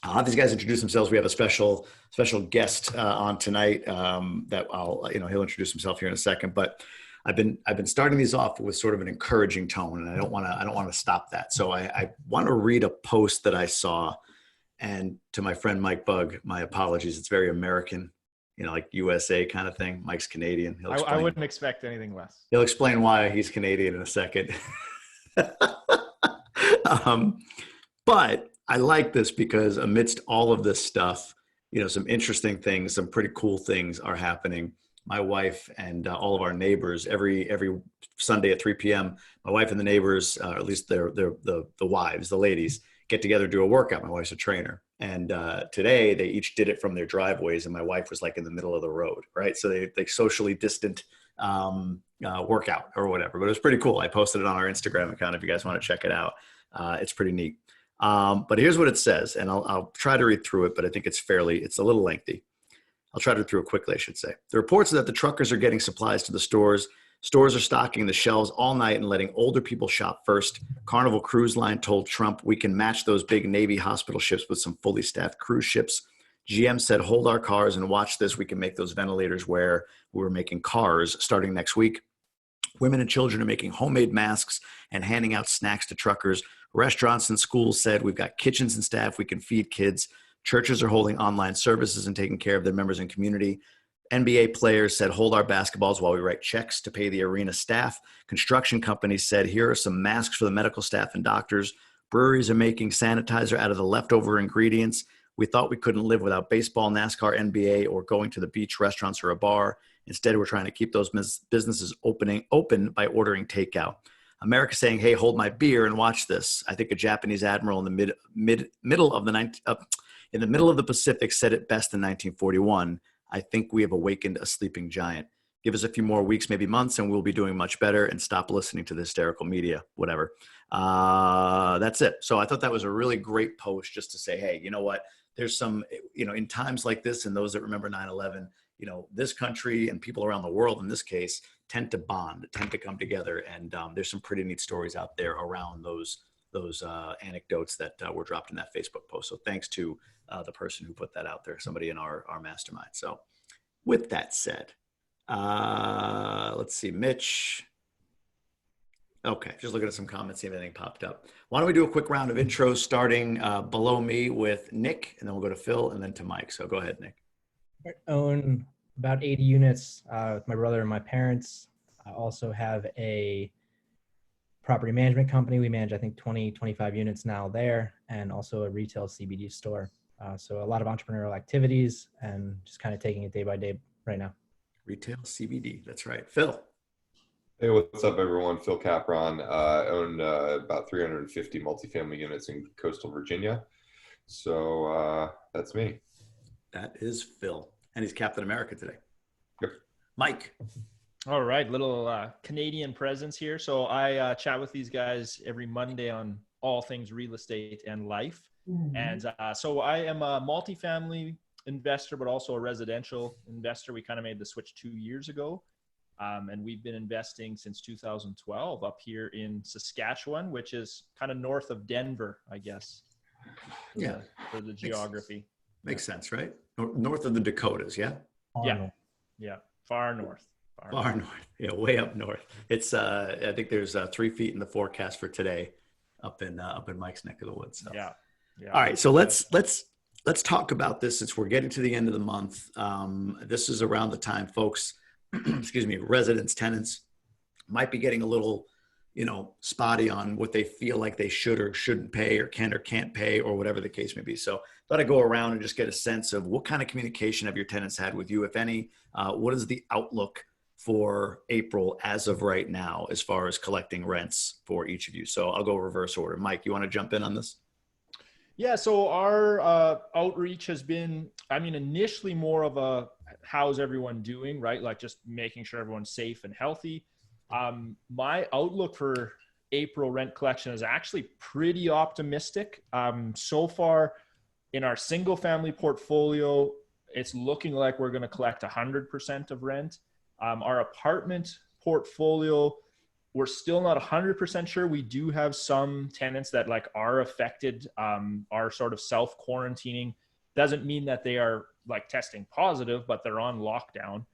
I'll have these guys introduce themselves. We have a special guest on tonight that he'll introduce himself here in a second. But I've been starting these off with sort of an encouraging tone, and I don't want to stop that. So I want to read a post that I saw, and to my friend Mike Bugg, my apologies. It's very American, like USA kind of thing. Mike's Canadian. I wouldn't expect anything less. He'll explain why he's Canadian in a second. But I like this because amidst all of this stuff, some interesting things, some pretty cool things are happening. My wife and all of our neighbors, every Sunday at 3 p.m., my wife and the neighbors, at least the wives, the ladies, get together, do a workout. My wife's a trainer. And today they each did it from their driveways, and my wife was like in the middle of the road, right? So they socially distant workout or whatever, but it was pretty cool. I posted it on our Instagram account if you guys want to check it out. It's pretty neat. But here's what it says, and I'll try to read through it, but I think it's a little lengthy. I'll try to read through it quickly, I should say. The reports are that the truckers are getting supplies to the stores. Stores are stocking the shelves all night and letting older people shop first. Carnival Cruise Line told Trump, we can match those big Navy hospital ships with some fully staffed cruise ships. GM said, hold our cars and watch this. We can make those ventilators where we're making cars starting next week. Women and children are making homemade masks and handing out snacks to truckers. Restaurants and schools said, we've got kitchens and staff. We can feed kids. Churches are holding online services and taking care of their members and community. NBA players said, hold our basketballs while we write checks to pay the arena staff. Construction companies said, here are some masks for the medical staff and doctors. Breweries are making sanitizer out of the leftover ingredients. We thought we couldn't live without baseball, NASCAR, NBA, or going to the beach, restaurants, or a bar. Instead, we're trying to keep those businesses open by ordering takeout. America saying, hey, hold my beer and watch this. I think a Japanese admiral in the middle of the Pacific said it best in 1941. I think we have awakened a sleeping giant. Give us a few more weeks, maybe months, and we'll be doing much better, and stop listening to the hysterical media, whatever. That's it. So I thought that was a really great post just to say, hey, you know what? There's some, in times like this, and those that remember 9/11, this country and people around the world in this case tend to bond, tend to come together. And there's some pretty neat stories out there around those anecdotes that were dropped in that Facebook post. So thanks to the person who put that out there, somebody in our mastermind. So with that said, let's see, Mitch. Okay, just looking at some comments, see if anything popped up. Why don't we do a quick round of intros starting below me with Nick, and then we'll go to Phil and then to Mike. So go ahead, Nick. I own about 80 units with my brother and my parents. I also have a property management company. We manage, I think, 25 units now there, and also a retail CBD store. So a lot of entrepreneurial activities and just kind of taking it day by day right now. Retail CBD, that's right. Phil. Hey, what's up, everyone? Phil Capron. I own about 350 multifamily units in coastal Virginia. So that's me. That is Phil. And he's Captain America today. Yep. Mike. All right, little Canadian presence here. So I chat with these guys every Monday on all things real estate and life. Mm-hmm. And so I am a multifamily investor, but also a residential investor. We kind of made the switch 2 years ago. And we've been investing since 2012 up here in Saskatchewan, which is kind of north of Denver, I guess. For the geography. Makes sense, right? North of the Dakotas, yeah? Yeah. Far north. Far north. Yeah, way up north. It's I think there's 3 feet in the forecast for today up in Mike's neck of the woods. So. Yeah. All right, so let's talk about this since we're getting to the end of the month. This is around the time folks, excuse me, residents, tenants might be getting a little, spotty on what they feel like they should or shouldn't pay or can or can't pay or whatever the case may be. So thought I'd go around and just get a sense of what kind of communication have your tenants had with you, if any. What is the outlook for April as of right now as far as collecting rents for each of you? So I'll go reverse order. Mike, you want to jump in on this? Yeah, so our outreach has been, initially more of a how's everyone doing, right? Like just making sure everyone's safe and healthy. My outlook for April rent collection is actually pretty optimistic. So far in our single family portfolio, it's looking like we're going to collect 100% of rent. Our apartment portfolio, we're still not 100% sure. We do have some tenants that like are affected, are sort of self-quarantining. Doesn't mean that they are like testing positive, but they're on lockdown.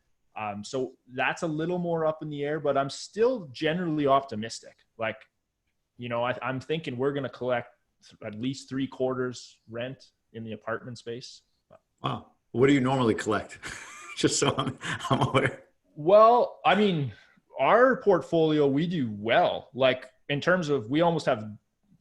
So that's a little more up in the air, but I'm still generally optimistic. Like, you know, I'm thinking we're going to collect at least 3/4 rent in the apartment space. Wow. What do you normally collect? Just so I'm aware. Well, I mean, our portfolio, we do well. Like in terms of, we almost have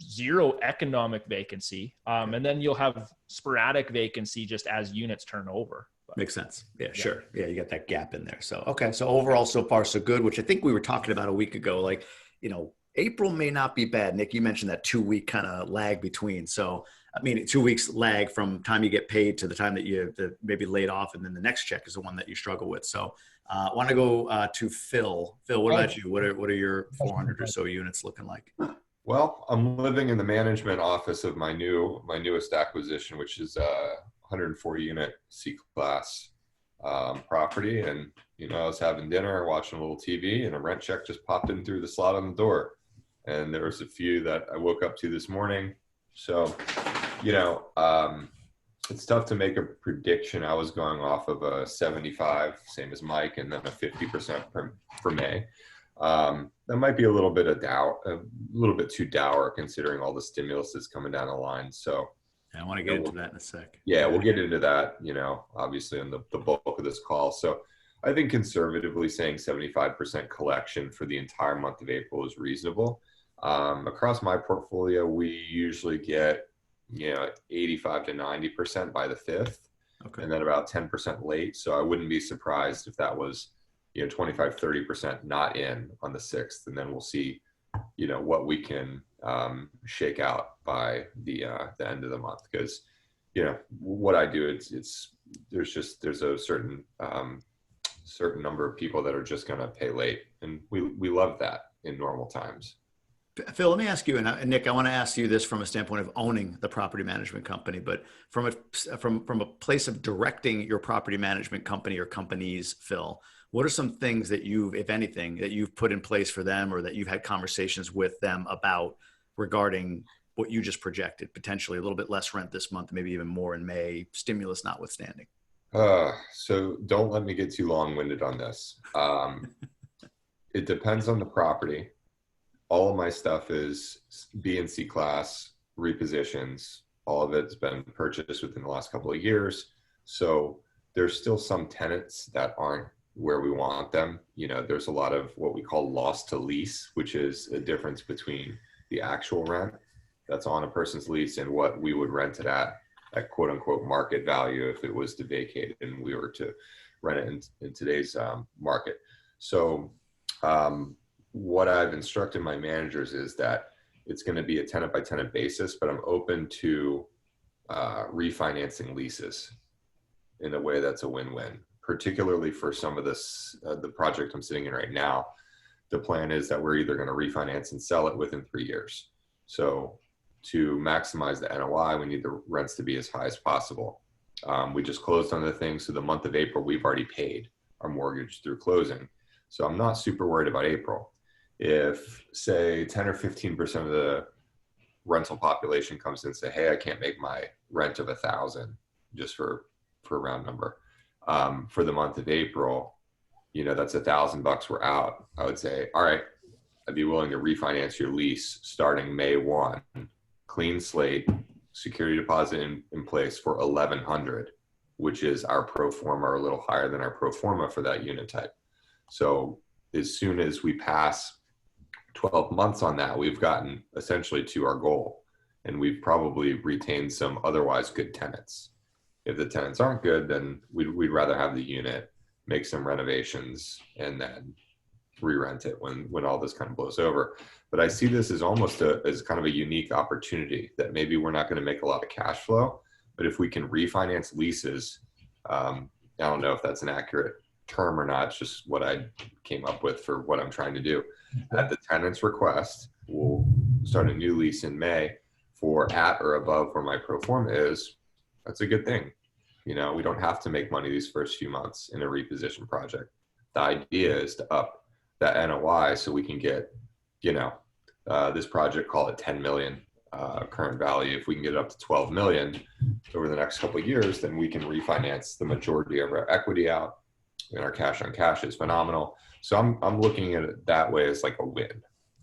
zero economic vacancy. And then you'll have sporadic vacancy just as units turn over. But, makes sense. Yeah, sure. Yeah, you got that gap in there. So, okay. So overall, so far, so good, which I think we were talking about a week ago. Like, you know, April may not be bad. Nick, you mentioned that 2-week kind of lag between. So, I mean, 2 weeks lag from time you get paid to the time that you maybe laid off, and then the next check is the one that you struggle with. So, I want to go to Phil. Phil, what about you? What are your 400 or so units looking like? Well, I'm living in the management office of my newest acquisition, which is a 140 unit C-class property. And, you know, I was having dinner, watching a little TV, and a rent check just popped in through the slot on the door. And there was a few that I woke up to this morning. So, you know, it's tough to make a prediction. I was going off of a 75, same as Mike, and then a 50% for May. That might be a little bit too dour considering all the stimulus that's coming down the line. So yeah, I want to get into that in a sec. Yeah, we'll get into that, you know, obviously on the bulk of this call. So I think conservatively saying 75% collection for the entire month of April is reasonable. Across my portfolio, we usually get, you know, 85 to 90% by the 5th, and then about 10% late. So I wouldn't be surprised if that was, you know, 25, 30% not in on the 6th. And then we'll see, you know, what we can shake out by the end of the month. Because, you know, what I do, there's a certain number of people that are just going to pay late. And we love that in normal times. Phil, let me ask you, and Nick, I want to ask you this from a standpoint of owning the property management company, but from a place of directing your property management company or companies, Phil, what are some things that you've, if anything, that you've put in place for them or that you've had conversations with them about regarding what you just projected, potentially a little bit less rent this month, maybe even more in May, stimulus notwithstanding? So don't let me get too long-winded on this. It depends on the property. All of my stuff is B and C class repositions. All of it's been purchased within the last couple of years. So there's still some tenants that aren't where we want them. You know, there's a lot of what we call loss to lease, which is a difference between the actual rent that's on a person's lease and what we would rent it at quote unquote market value if it was to vacate it and we were to rent it in today's market. So what I've instructed my managers is that it's going to be a tenant by tenant basis, but I'm open to refinancing leases in a way that's a win-win, particularly for some of this, the project I'm sitting in right now. The plan is that we're either going to refinance and sell it within 3 years. So to maximize the NOI, we need the rents to be as high as possible. We just closed on the thing. So the month of April, we've already paid our mortgage through closing. So I'm not super worried about April. If say 10 or 15% of the rental population comes in and say, hey, I can't make my rent of 1,000 just for a round number. For the month of April, you know, that's $1,000 we're out. I would say, all right, I'd be willing to refinance your lease starting May 1, clean slate, security deposit in place for $1,100, which is our pro forma or a little higher than our pro forma for that unit type. So as soon as we pass 12 months on that, we've gotten essentially to our goal, and we've probably retained some otherwise good tenants. If the tenants aren't good, then we'd rather have the unit, make some renovations, and then re-rent it when all this kind of blows over. But I see this as almost as kind of a unique opportunity that maybe we're not going to make a lot of cash flow, but if we can refinance leases, I don't know if that's an accurate term or not. It's just what I came up with for what I'm trying to do. At the tenant's request, we'll start a new lease in May for at or above where my pro forma is. That's a good thing. You know, we don't have to make money these first few months in a reposition project. The idea is to up that NOI so we can get this project, call it 10 million current value. If we can get it up to 12 million over the next couple of years, then we can refinance the majority of our equity out, and our cash on cash is phenomenal. So I'm looking at it that way as like a win.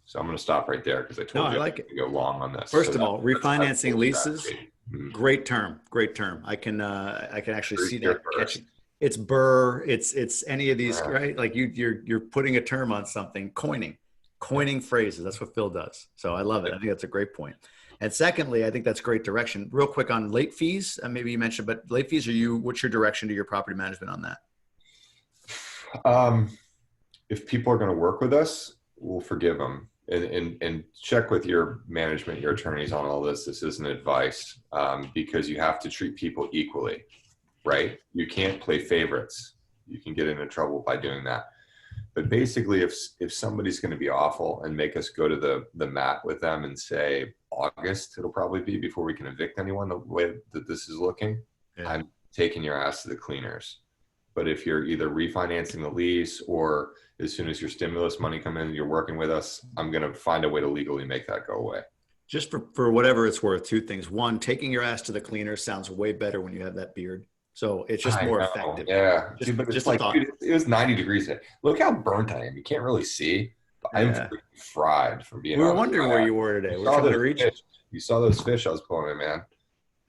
So I'm going to stop right there because I told No, you I like to go long on this. First So of all, refinancing leases, strategy. great term, great term. I can actually see Here that first. catching. It's burr. It's any of these, Yeah. right? Like you're putting a term on something, coining phrases. That's what Phil does. So I love it. I think that's a great point. And secondly, I think that's great direction. Real quick on late fees, maybe you mentioned, but late fees, what's your direction to your property management on that? If people are going to work with us, we'll forgive them, and check with your management, your attorneys on all this. This isn't advice, because you have to treat people equally, right? You can't play favorites. You can get into trouble by doing that. But basically, if somebody's going to be awful and make us go to the mat with them and say August, it'll probably be before we can evict anyone the way that this is looking, Yeah. I'm taking your ass to the cleaners. But if you're either refinancing the lease or as soon as your stimulus money come in, you're working with us, I'm going to find a way to legally make that go away. Just for whatever it's worth, two things. One, taking your ass to the cleaner sounds way better when you have that beard. So it's just more effective. Yeah. Just, But it's just like, a thought. dude, it was 90 degrees today. Look how burnt I am. You can't really see. I'm Yeah. fried from being We were on the wondering flat. where you were today. You We're saw trying to those reach. fish. You saw those fish I was pulling in, man.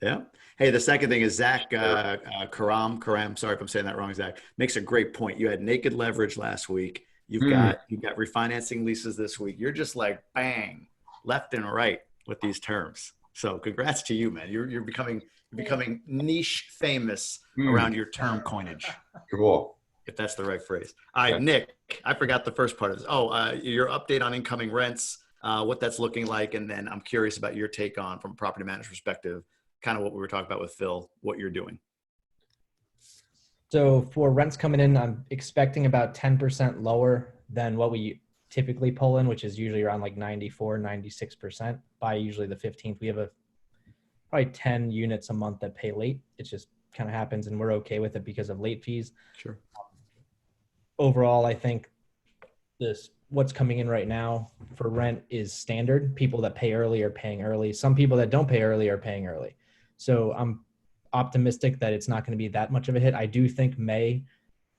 Yeah. Hey, the second thing is Zach Karam. Sorry if I'm saying that wrong. Zach makes a great point. You had naked leverage last week. You've got refinancing leases this week. You're just like bang, left and right with these terms. So congrats to you, man. You're becoming niche famous around your term coinage. Cool. If that's the right phrase. All right, Yeah. Nick, I forgot the first part of this. Your update on incoming rents, what that's looking like. And then I'm curious about your take on, from a property manager's perspective, kind of what we were talking about with Phil, what you're doing. So for rents coming in, I'm expecting about 10% lower than what we typically pull in, which is usually around like 94, 96% by usually the 15th. We have probably 10 units a month that pay late. It just kind of happens, and we're okay with it because of late fees. Sure. Overall, I think what's coming in right now for rent is standard. People that pay early are paying early. Some people that don't pay early are paying early. So I'm optimistic that it's not going to be that much of a hit. I do think May,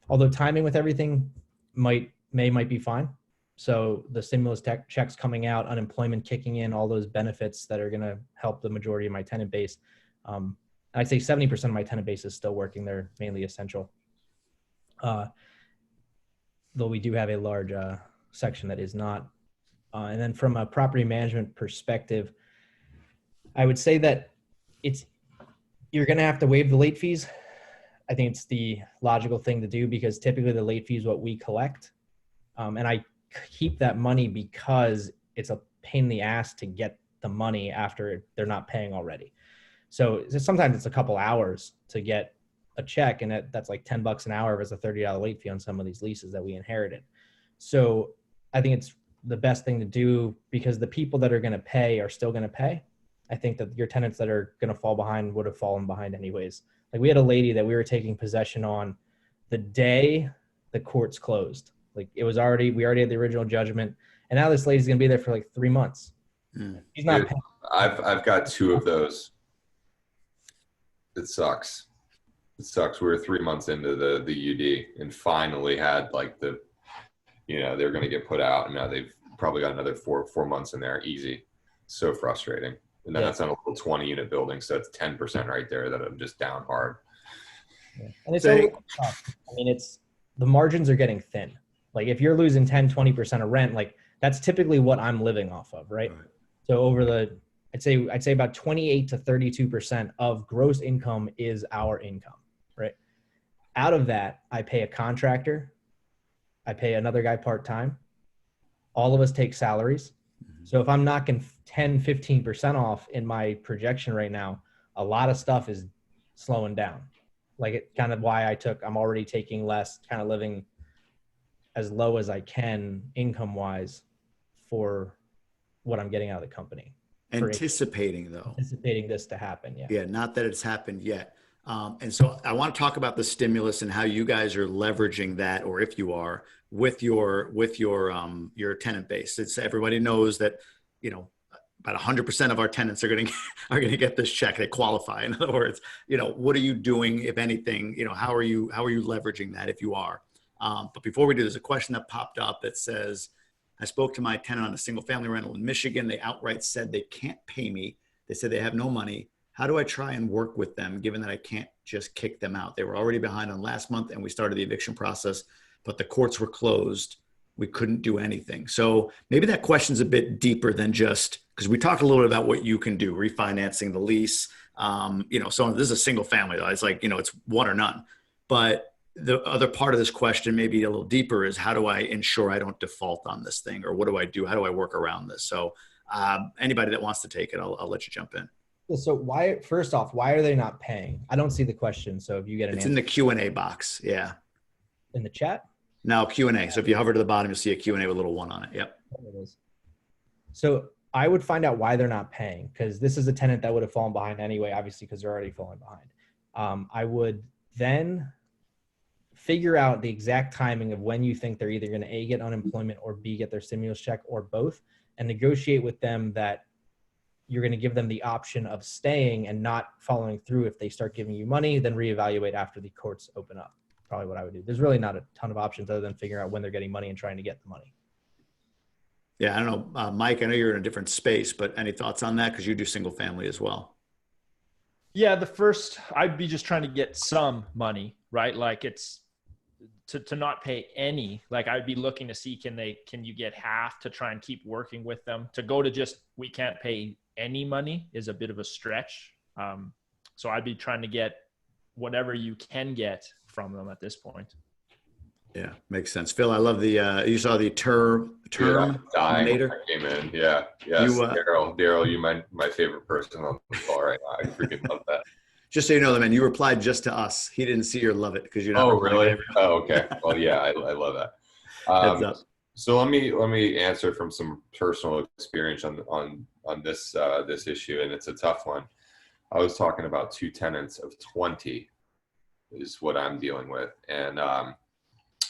although timing with everything May might be fine. So the stimulus checks coming out, unemployment kicking in, all those benefits that are going to help the majority of my tenant base. I'd say 70% of my tenant base is still working. They're mainly essential. Though we do have a large section that is not. And then from a property management perspective, I would say that you're going to have to waive the late fees. I think it's the logical thing to do because typically the late fee is what we collect. And I keep that money because it's a pain in the ass to get the money after they're not paying already. So sometimes it's a couple hours to get a check, and that's like $10 an hour if it's a $30 late fee on some of these leases that we inherited. So I think it's the best thing to do because the people that are going to pay are still going to pay. I think that your tenants that are going to fall behind would have fallen behind anyways. Like we had a lady that we were taking possession on the day the courts closed. Like we already had the original judgment, and now this lady's going to be there for like 3 months. He's not paying. I've got 2 of those. It sucks. We were 3 months into the UD and finally had like they're going to get put out, and now they've probably got another 4 months in there. Easy. So frustrating. And then that's on a little 20-unit building, so it's 10% right there that I'm just down hard. Yeah. And it's tough. I mean, the margins are getting thin. Like if you're losing 10, 20% of rent, like that's typically what I'm living off of, right? So I'd say about 28 to 32% of gross income is our income, right? Out of that, I pay a contractor, I pay another guy part-time. All of us take salaries. So if I'm knocking 10, 15% off in my projection right now, a lot of stuff is slowing down. Like it kind of why I'm already taking less, kind of living as low as I can income-wise for what I'm getting out of the company. Anticipating this to happen. Yeah. Yeah. Not that it's happened yet. And so I want to talk about the stimulus and how you guys are leveraging that, or if you are, your tenant base. It's everybody knows that, you know, about 100% of our tenants are going to get this check. They qualify. In other words, you know, what are you doing, if anything? You know, how are you leveraging that if you are? But before we do, there's a question that popped up that says, I spoke to my tenant on a single family rental in Michigan. They outright said they can't pay me. They said they have no money. How do I try and work with them, given that I can't just kick them out? They were already behind on last month, and we started the eviction process, but the courts were closed. We couldn't do anything. So maybe that question's a bit deeper than just, because we talked a little bit about what you can do, refinancing the lease. You know, so this is a single family though. It's like, you know, it's one or none. But the other part of this question, maybe a little deeper, is how do I ensure I don't default on this thing, or what do I do? How do I work around this? So anybody that wants to take it, I'll let you jump in. So first off, why are they not paying? I don't see the question. So if you get an It's answer in the Q&A box. Yeah. in the chat. Now Q&A. So if you hover to the bottom, you'll see a Q&A with a little one on it. Yep. There it is. So I would find out why they're not paying, because this is a tenant that would have fallen behind anyway, obviously, because they're already falling behind. I would then figure out the exact timing of when you think they're either going to A, get unemployment, or B, get their stimulus check, or both, and negotiate with them that you're going to give them the option of staying and not following through. If they start giving you money, then reevaluate after the courts open up. Probably what I would do. There's really not a ton of options other than figuring out when they're getting money and trying to get the money. Yeah, I don't know, Mike, I know you're in a different space, but any thoughts on that? Because you do single family as well. Yeah, I'd be just trying to get some money, right? Like it's to not pay any. Like I'd be looking to see, can you get half to try and keep working with them? To go to just, we can't pay any money is a bit of a stretch. So I'd be trying to get whatever you can get from them at this point. Yeah, makes sense. Phil, I love the, you saw the Terminator. Came in. Yeah. Yes. Daryl, you my favorite person on the call right now. I freaking love that. Just so you know, man, you replied just to us. He didn't see or love it because you're not. Oh, really? Oh, okay. Well, yeah, I love that. Heads up. So let me answer from some personal experience on this this issue, and it's a tough one. I was talking about 2 tenants of 20 is what I'm dealing with, and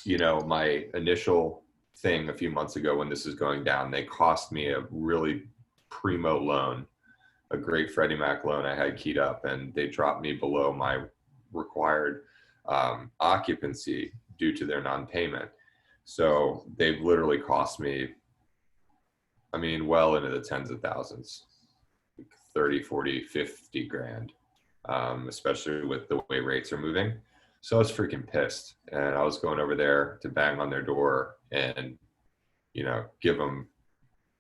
you know, my initial thing a few months ago when this is going down, they cost me a really primo loan, a great Freddie Mac loan I had keyed up, and they dropped me below my required occupancy due to their non-payment. So they've literally cost me, I mean, well into the tens of thousands, 30, 40, 50 grand, especially with the way rates are moving. So I was freaking pissed, and I was going over there to bang on their door and, you know, give them,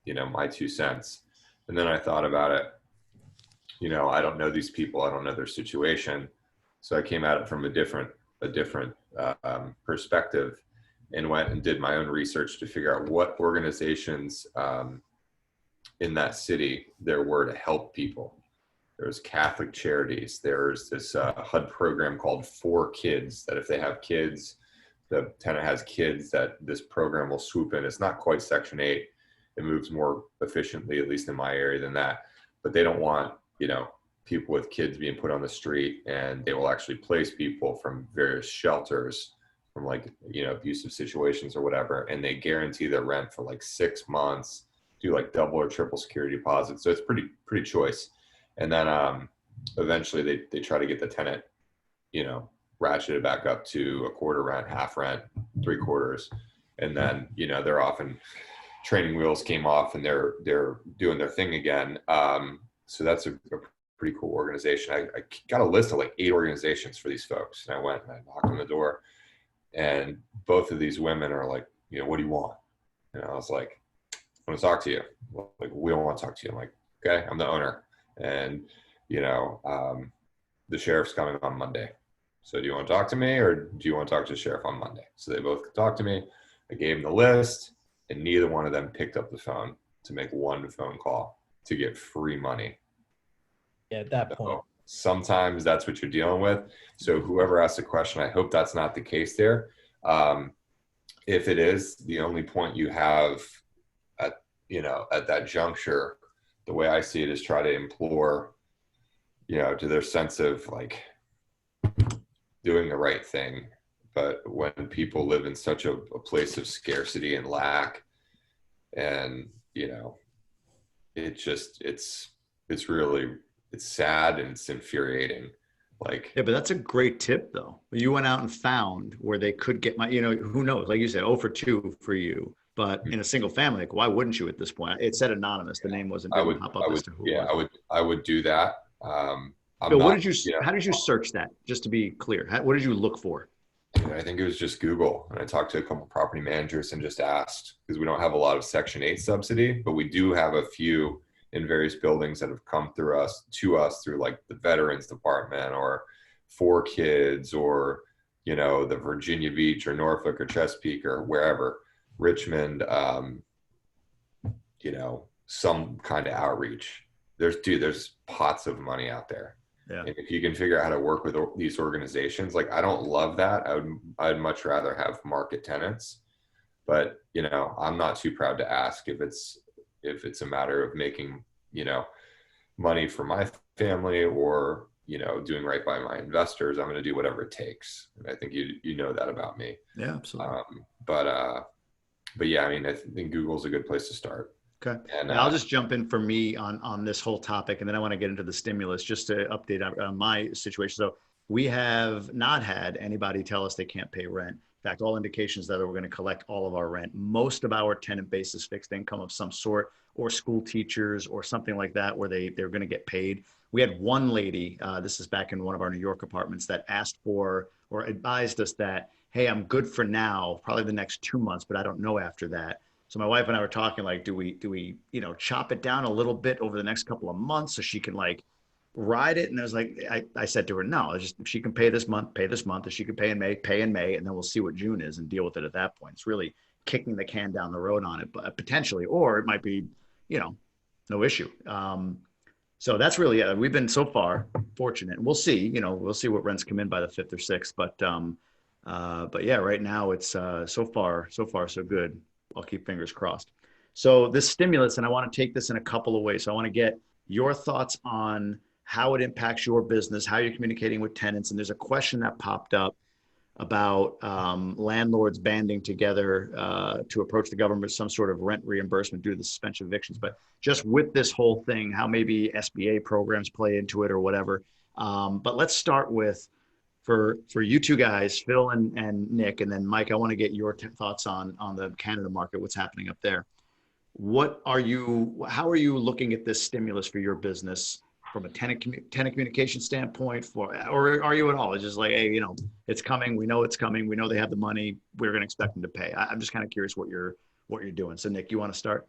you know, my 2 cents. And then I thought about it, you know, I don't know these people. I don't know their situation. So I came at it from a different perspective, and went and did my own research to figure out what organizations in that city there were to help people. There's Catholic Charities. There's this HUD program called For Kids, that if they have kids, the tenant has kids, that this program will swoop in. It's not quite Section 8. It moves more efficiently, at least in my area, than that. But they don't want, you know, people with kids being put on the street, and they will actually place people from various shelters from, like, you know, abusive situations or whatever, and they guarantee their rent for like 6 months, do like double or triple security deposits. So it's pretty choice. And then eventually they try to get the tenant, you know, ratcheted back up to a quarter rent, half rent, 3/4. And then, you know, they're often training wheels came off, and they're doing their thing again. So that's a pretty cool organization. I got a list of like 8 organizations for these folks, and I went and I knocked on the door, and both of these women are like, you know, what do you want? And I was like, I want to talk to you. Like, we don't want to talk to you. I'm like, okay, I'm the owner. And, you know, the sheriff's coming on Monday. So do you want to talk to me, or do you want to talk to the sheriff on Monday? So they both talked to me. I gave them the list, and neither one of them picked up the phone to make one phone call to get free money. Yeah, at that point. So sometimes that's what you're dealing with. So whoever asked the question, I hope that's not the case there. If it is, the only point you have at that juncture, the way I see it, is try to implore, you know, to their sense of like doing the right thing, but when people live in such a place of scarcity and lack, and it's really, it's sad and it's infuriating. Like, Yeah, but that's a great tip though. You went out and found where they could get my, who knows? Like you said, 0 for 2 for you. But in a single family, like, why wouldn't you at this point? It said anonymous. The name didn't pop up as to who it was. I would do that. I'm Bill, not, how did you search that? Just to be clear, what did you look for? I think it was just Google, and I talked to a couple property managers and just asked, because we don't have a lot of Section 8 subsidy, but we do have a few in various buildings that have come through through like the Veterans Department or 4Kids or, the Virginia Beach or Norfolk or Chesapeake or wherever, Richmond, some kind of outreach. There's pots of money out there. Yeah. And if you can figure out how to work with these organizations, like, I don't love that. I'd much rather have market tenants, but I'm not too proud to ask if it's a matter of making, money for my family or, doing right by my investors. I'm going to do whatever it takes. And I think you know that about me. Yeah, absolutely. But yeah, I think Google's a good place to start. Okay. And I'll just jump in for me on this whole topic, and then I want to get into the stimulus just to update on my situation. So we have not had anybody tell us they can't pay rent. In fact, all indications that we're going to collect all of our rent. Most of our tenant base is fixed income of some sort, or school teachers or something like that, where they're going to get paid. We had one lady, this is back in one of our New York apartments, that asked for or advised us that, hey, I'm good for now, probably the next 2 months, but I don't know after that. So my wife and I were talking, like, do we chop it down a little bit over the next couple of months so she can like ride it? And I was like, I said to her, no, just, if she can pay this month, pay this month. If she can pay in May, and then we'll see what June is and deal with it at that point. It's really kicking the can down the road on it, but potentially, or it might be, no issue. So that's really it. We've been so far fortunate, and we'll see what rents come in by the 5th or 6th. But yeah, right now it's so far so good. I'll keep fingers crossed. So this stimulus, and I want to take this in a couple of ways. So I want to get your thoughts on how it impacts your business, how you're communicating with tenants. And there's a question that popped up about landlords banding together to approach the government with some sort of rent reimbursement due to the suspension of evictions. But just with this whole thing, how maybe SBA programs play into it or whatever. But let's start with, for you two guys, Phil and Nick, and then Mike, I want to get your thoughts on the Canada market, what's happening up there. How are you looking at this stimulus for your business from a tenant communication standpoint, or are you at all? It's just like, hey, it's coming. We know it's coming. We know they have the money. We're going to expect them to pay. I'm just kind of curious what you're doing. So Nick, you want to start?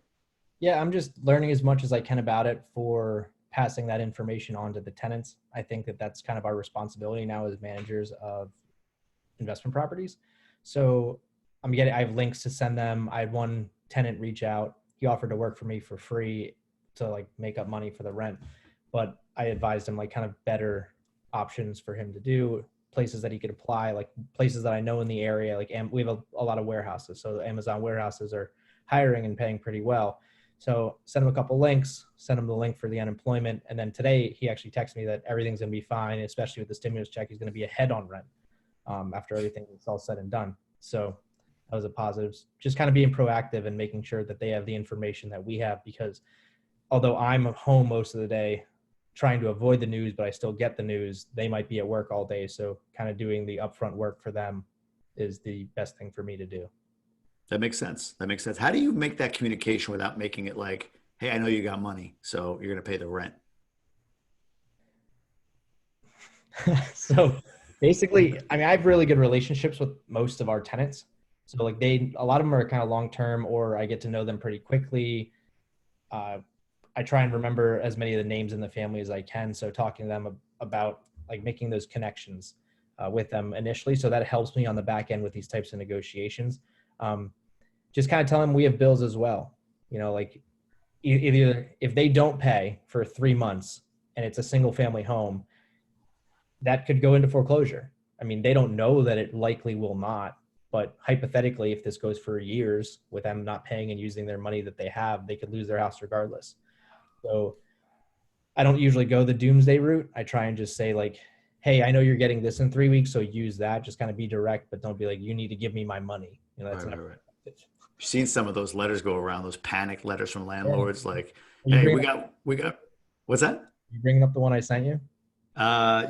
Yeah, I'm just learning as much as I can about it for passing that information on to the tenants. I think that that's kind of our responsibility now as managers of investment properties. So I have links to send them. I had one tenant reach out. He offered to work for me for free to like make up money for the rent. But I advised him like kind of better options for him to do, places that he could apply, like places that I know in the area. Like, we have a lot of warehouses. So Amazon warehouses are hiring and paying pretty well. So send him a couple links, send him the link for the unemployment. And then today he actually texted me that everything's going to be fine, especially with the stimulus check. He's going to be ahead on rent after everything is all said and done. So that was a positive. Just kind of being proactive and making sure that they have the information that we have, because although I'm home most of the day trying to avoid the news, but I still get the news, they might be at work all day. So kind of doing the upfront work for them is the best thing for me to do. That makes sense. How do you make that communication without making it like, hey, I know you got money, so you're going to pay the rent? So basically, I have really good relationships with most of our tenants. So like a lot of them are kind of long-term, or I get to know them pretty quickly. I try and remember as many of the names in the family as I can. So talking to them about like making those connections with them initially. So that helps me on the back end with these types of negotiations. Just kind of tell them we have bills as well. Like either if they don't pay for 3 months and it's a single family home, that could go into foreclosure. They don't know that it likely will not, but hypothetically, if this goes for years with them not paying and using their money that they have, they could lose their house regardless. So I don't usually go the doomsday route. I try and just say like, hey, I know you're getting this in 3 weeks, so use that. Just kind of be direct, but don't be like, you need to give me my money. You know, that's Right, not right, right. effective. I've seen some of those letters go around, those panic letters from landlords, like, Are you "Hey, bringing, we got, what's that? you bringing up the one I sent you?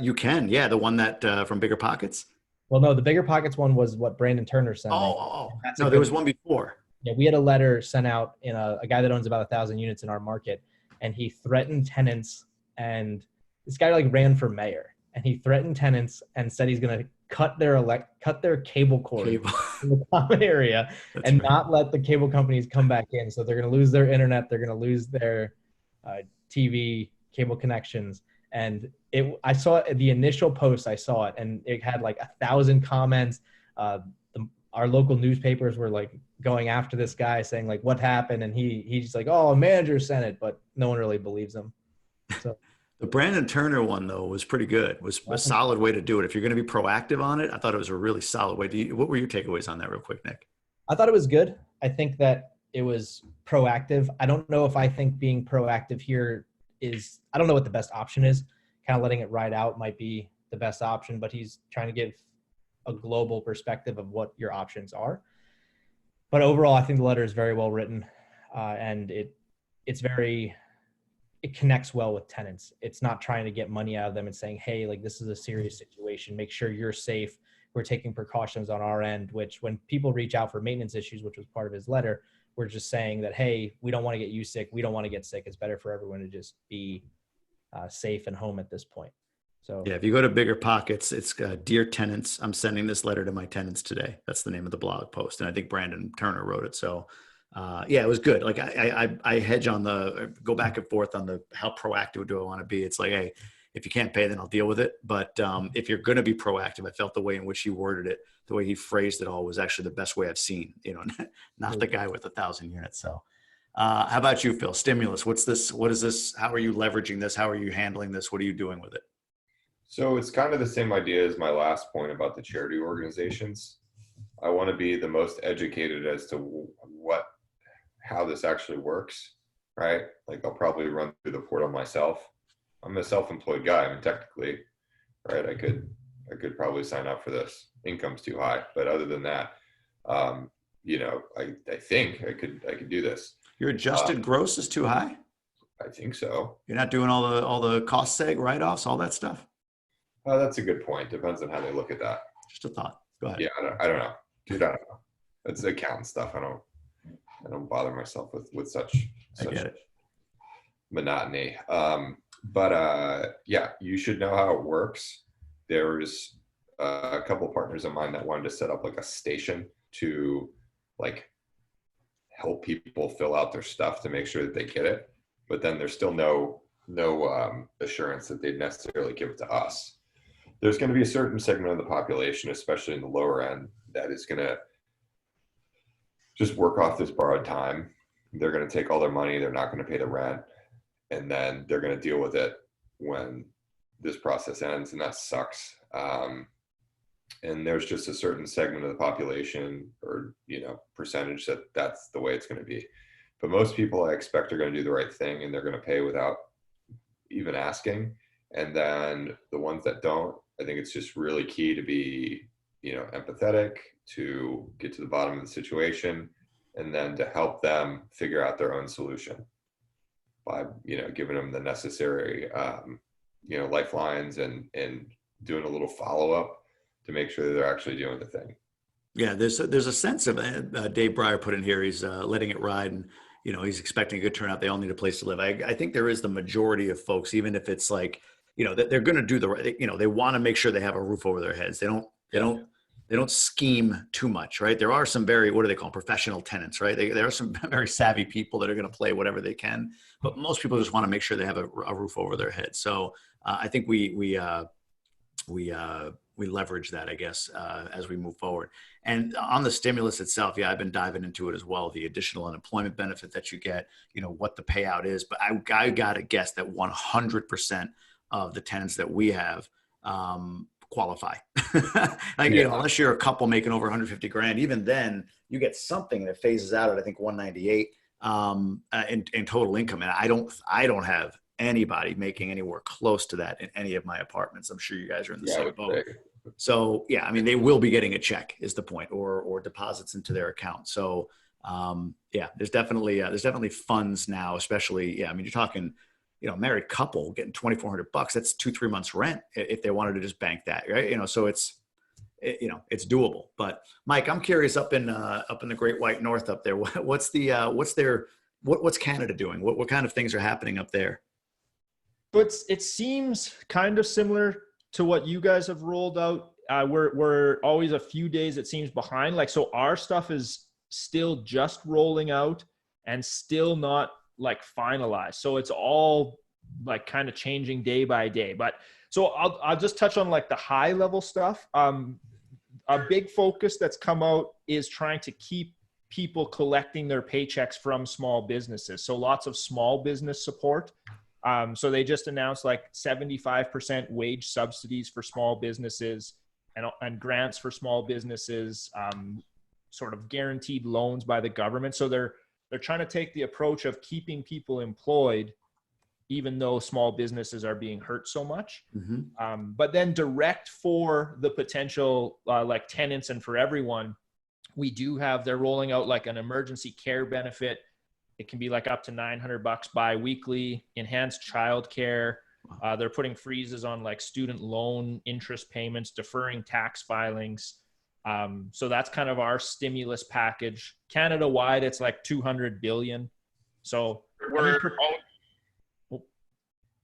You can, yeah, the one that from Bigger Pockets. Well, no, the Bigger Pockets one was what Brandon Turner sent me. That's a No, there good was one before. Yeah, we had a letter sent out in a guy that owns about 1,000 units in our market, and he threatened tenants. And this guy like ran for mayor, and he threatened tenants and said he's going to cut their cable cord Cable. in the common area That's and right. not let the cable companies come back in. So they're going to lose their internet, they're going to lose their TV cable connections. And I saw the initial post, I saw it, and it had like 1,000 comments. Our local newspapers were like going after this guy, saying like, what happened? And he's like, oh, a manager sent it, but no one really believes him. So The Brandon Turner one though was pretty good. Was a solid way to do it. If you're going to be proactive on it, I thought it was a really solid way. What were your takeaways on that, real quick, Nick? I thought it was good. I think that it was proactive. I don't know if I think being proactive here I don't know what the best option is. Kind of letting it ride out might be the best option, but he's trying to give a global perspective of what your options are. But overall, I think the letter is very well written, and it connects well with tenants. It's not trying to get money out of them and saying, hey, like, this is a serious situation. Make sure you're safe. We're taking precautions on our end, which when people reach out for maintenance issues, which was part of his letter, we're just saying that, hey, we don't want to get you sick. We don't want to get sick. It's better for everyone to just be safe and home at this point. So Yeah, if you go to Bigger Pockets, it's Dear Tenants, I'm sending this letter to my tenants today. That's the name of the blog post. And I think Brandon Turner wrote it. So yeah, it was good. Like I hedge on go back and forth on how proactive do I want to be? It's like, hey, if you can't pay, then I'll deal with it. But if you're going to be proactive, I felt the way in which he worded it, the way he phrased it all was actually the best way I've seen, not the guy with 1,000 units. So how about you, Phil? Stimulus. What's this? What is this? How are you leveraging this? How are you handling this? What are you doing with it? So it's kind of the same idea as my last point about the charity organizations. I want to be the most educated as to how this actually works, right? Like, I'll probably run through the portal myself. I'm a self-employed guy. I mean, technically, right? I could probably sign up for this. Income's too high, but other than that, I think I could do this. Your adjusted gross is too high? I think so. You're not doing all the cost seg write-offs, all that stuff? That's a good point. Depends on how they look at that. Just a thought. Go ahead. Yeah, I don't know. Dude, I don't know. It's accountant stuff. I don't bother myself with such I get it. monotony. Yeah, you should know how it works. There's a couple of partners of mine that wanted to set up like a station to like help people fill out their stuff to make sure that they get it. But then there's still no assurance that they'd necessarily give it to us. There's going to be a certain segment of the population, especially in the lower end, that is going to just work off this borrowed time. They're going to take all their money. They're not going to pay the rent. And then they're going to deal with it when this process ends. And that sucks. And there's just a certain segment of the population or, percentage that's the way it's going to be. But most people I expect are going to do the right thing and they're going to pay without even asking. And then the ones that don't, I think it's just really key to be, empathetic, to get to the bottom of the situation, and then to help them figure out their own solution by, giving them the necessary, lifelines and doing a little follow-up to make sure that they're actually doing the thing. Yeah, there's a sense of Dave Breyer put in here. He's letting it ride, and he's expecting a good turnout. They all need a place to live. I think there is the majority of folks, even if it's like that they're going to do the right. They want to make sure they have a roof over their heads. They don't scheme too much, right? There are some what do they call them? Professional tenants, right? There are some very savvy people that are going to play whatever they can, but most people just want to make sure they have a roof over their head. So I think we leverage that, I guess, as we move forward. And on the stimulus itself, yeah, I've been diving into it as well. The additional unemployment benefit that you get, what the payout is. But I got to guess that 100% of the tenants that we have qualify. Unless you're a couple making over 150 grand, even then you get something that phases out at, I think, 198 in total income. And I don't have anybody making anywhere close to that in any of my apartments. I'm sure you guys are in the Yeah, I same would boat. say. So yeah, I mean, they will be getting a check is the point, or deposits into their account. So yeah, there's definitely funds now, especially, yeah, I mean, you're talking, married couple getting $2,400. That's 2-3 months rent if they wanted to just bank that, right? So it's doable. But Mike, I'm curious, up in the Great White North up there, what's Canada doing? What kind of things are happening up there? But it seems kind of similar to what you guys have rolled out. We're always a few days, it seems, behind. Like, so our stuff is still just rolling out and still not like finalized. So it's all like kind of changing day by day. But so I'll just touch on like the high level stuff. A big focus that's come out is trying to keep people collecting their paychecks from small businesses. So lots of small business support. So they just announced like 75% wage subsidies for small businesses and grants for small businesses, sort of guaranteed loans by the government. So they're trying to take the approach of keeping people employed, even though small businesses are being hurt so much. Mm-hmm. But then direct for the potential like tenants and for everyone, they're rolling out like an emergency care benefit. It can be like up to $900 bi-weekly, enhanced childcare. They're putting freezes on like student loan interest payments, deferring tax filings. So that's kind of our stimulus package. Canada-wide, it's like $200 billion. So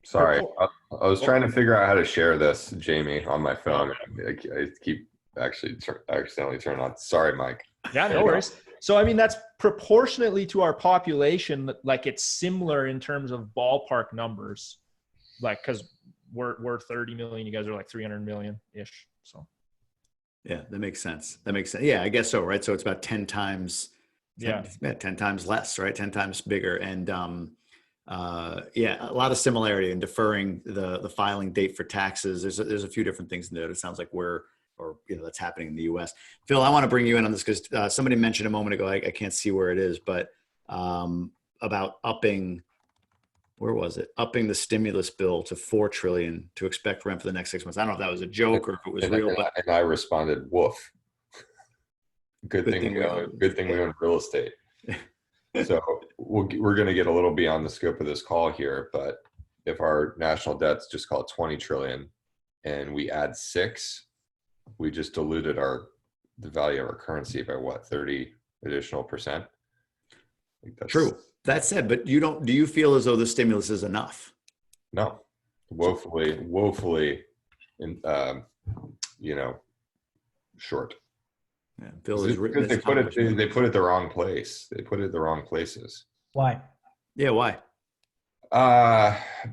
Sorry, I was trying to figure out how to share this, Jamie, on my phone. I keep accidentally turning on. Sorry, Mike. Yeah, no worries. So, I mean, that's proportionately to our population, like it's similar in terms of ballpark numbers, like, cause we're 30 million, you guys are like 300 million ish. So. Yeah, that makes sense. Yeah, I guess so. Right. So it's about 10 times, 10 times less, right? 10 times bigger. And, yeah, a lot of similarity in deferring the filing date for taxes. There's a few different things in there. It sounds like that's happening in the U.S. Phil, I want to bring you in on this because somebody mentioned a moment ago. I can't see where it is, but about upping the stimulus bill to $4 trillion to expect rent for the next 6 months. I don't know if that was a joke or if it was real, but I responded, "Woof." Good thing we own real estate. So we're going to get a little beyond the scope of this call here, but if our national debt's just call it 20 trillion and we add 6, we just diluted the value of our currency by what, 30 additional percent? True. That said, but do you feel as though the stimulus is enough? No, woefully, short. Yeah, Phil has written because they put it the wrong place. They put it the wrong places. Why? Yeah, why?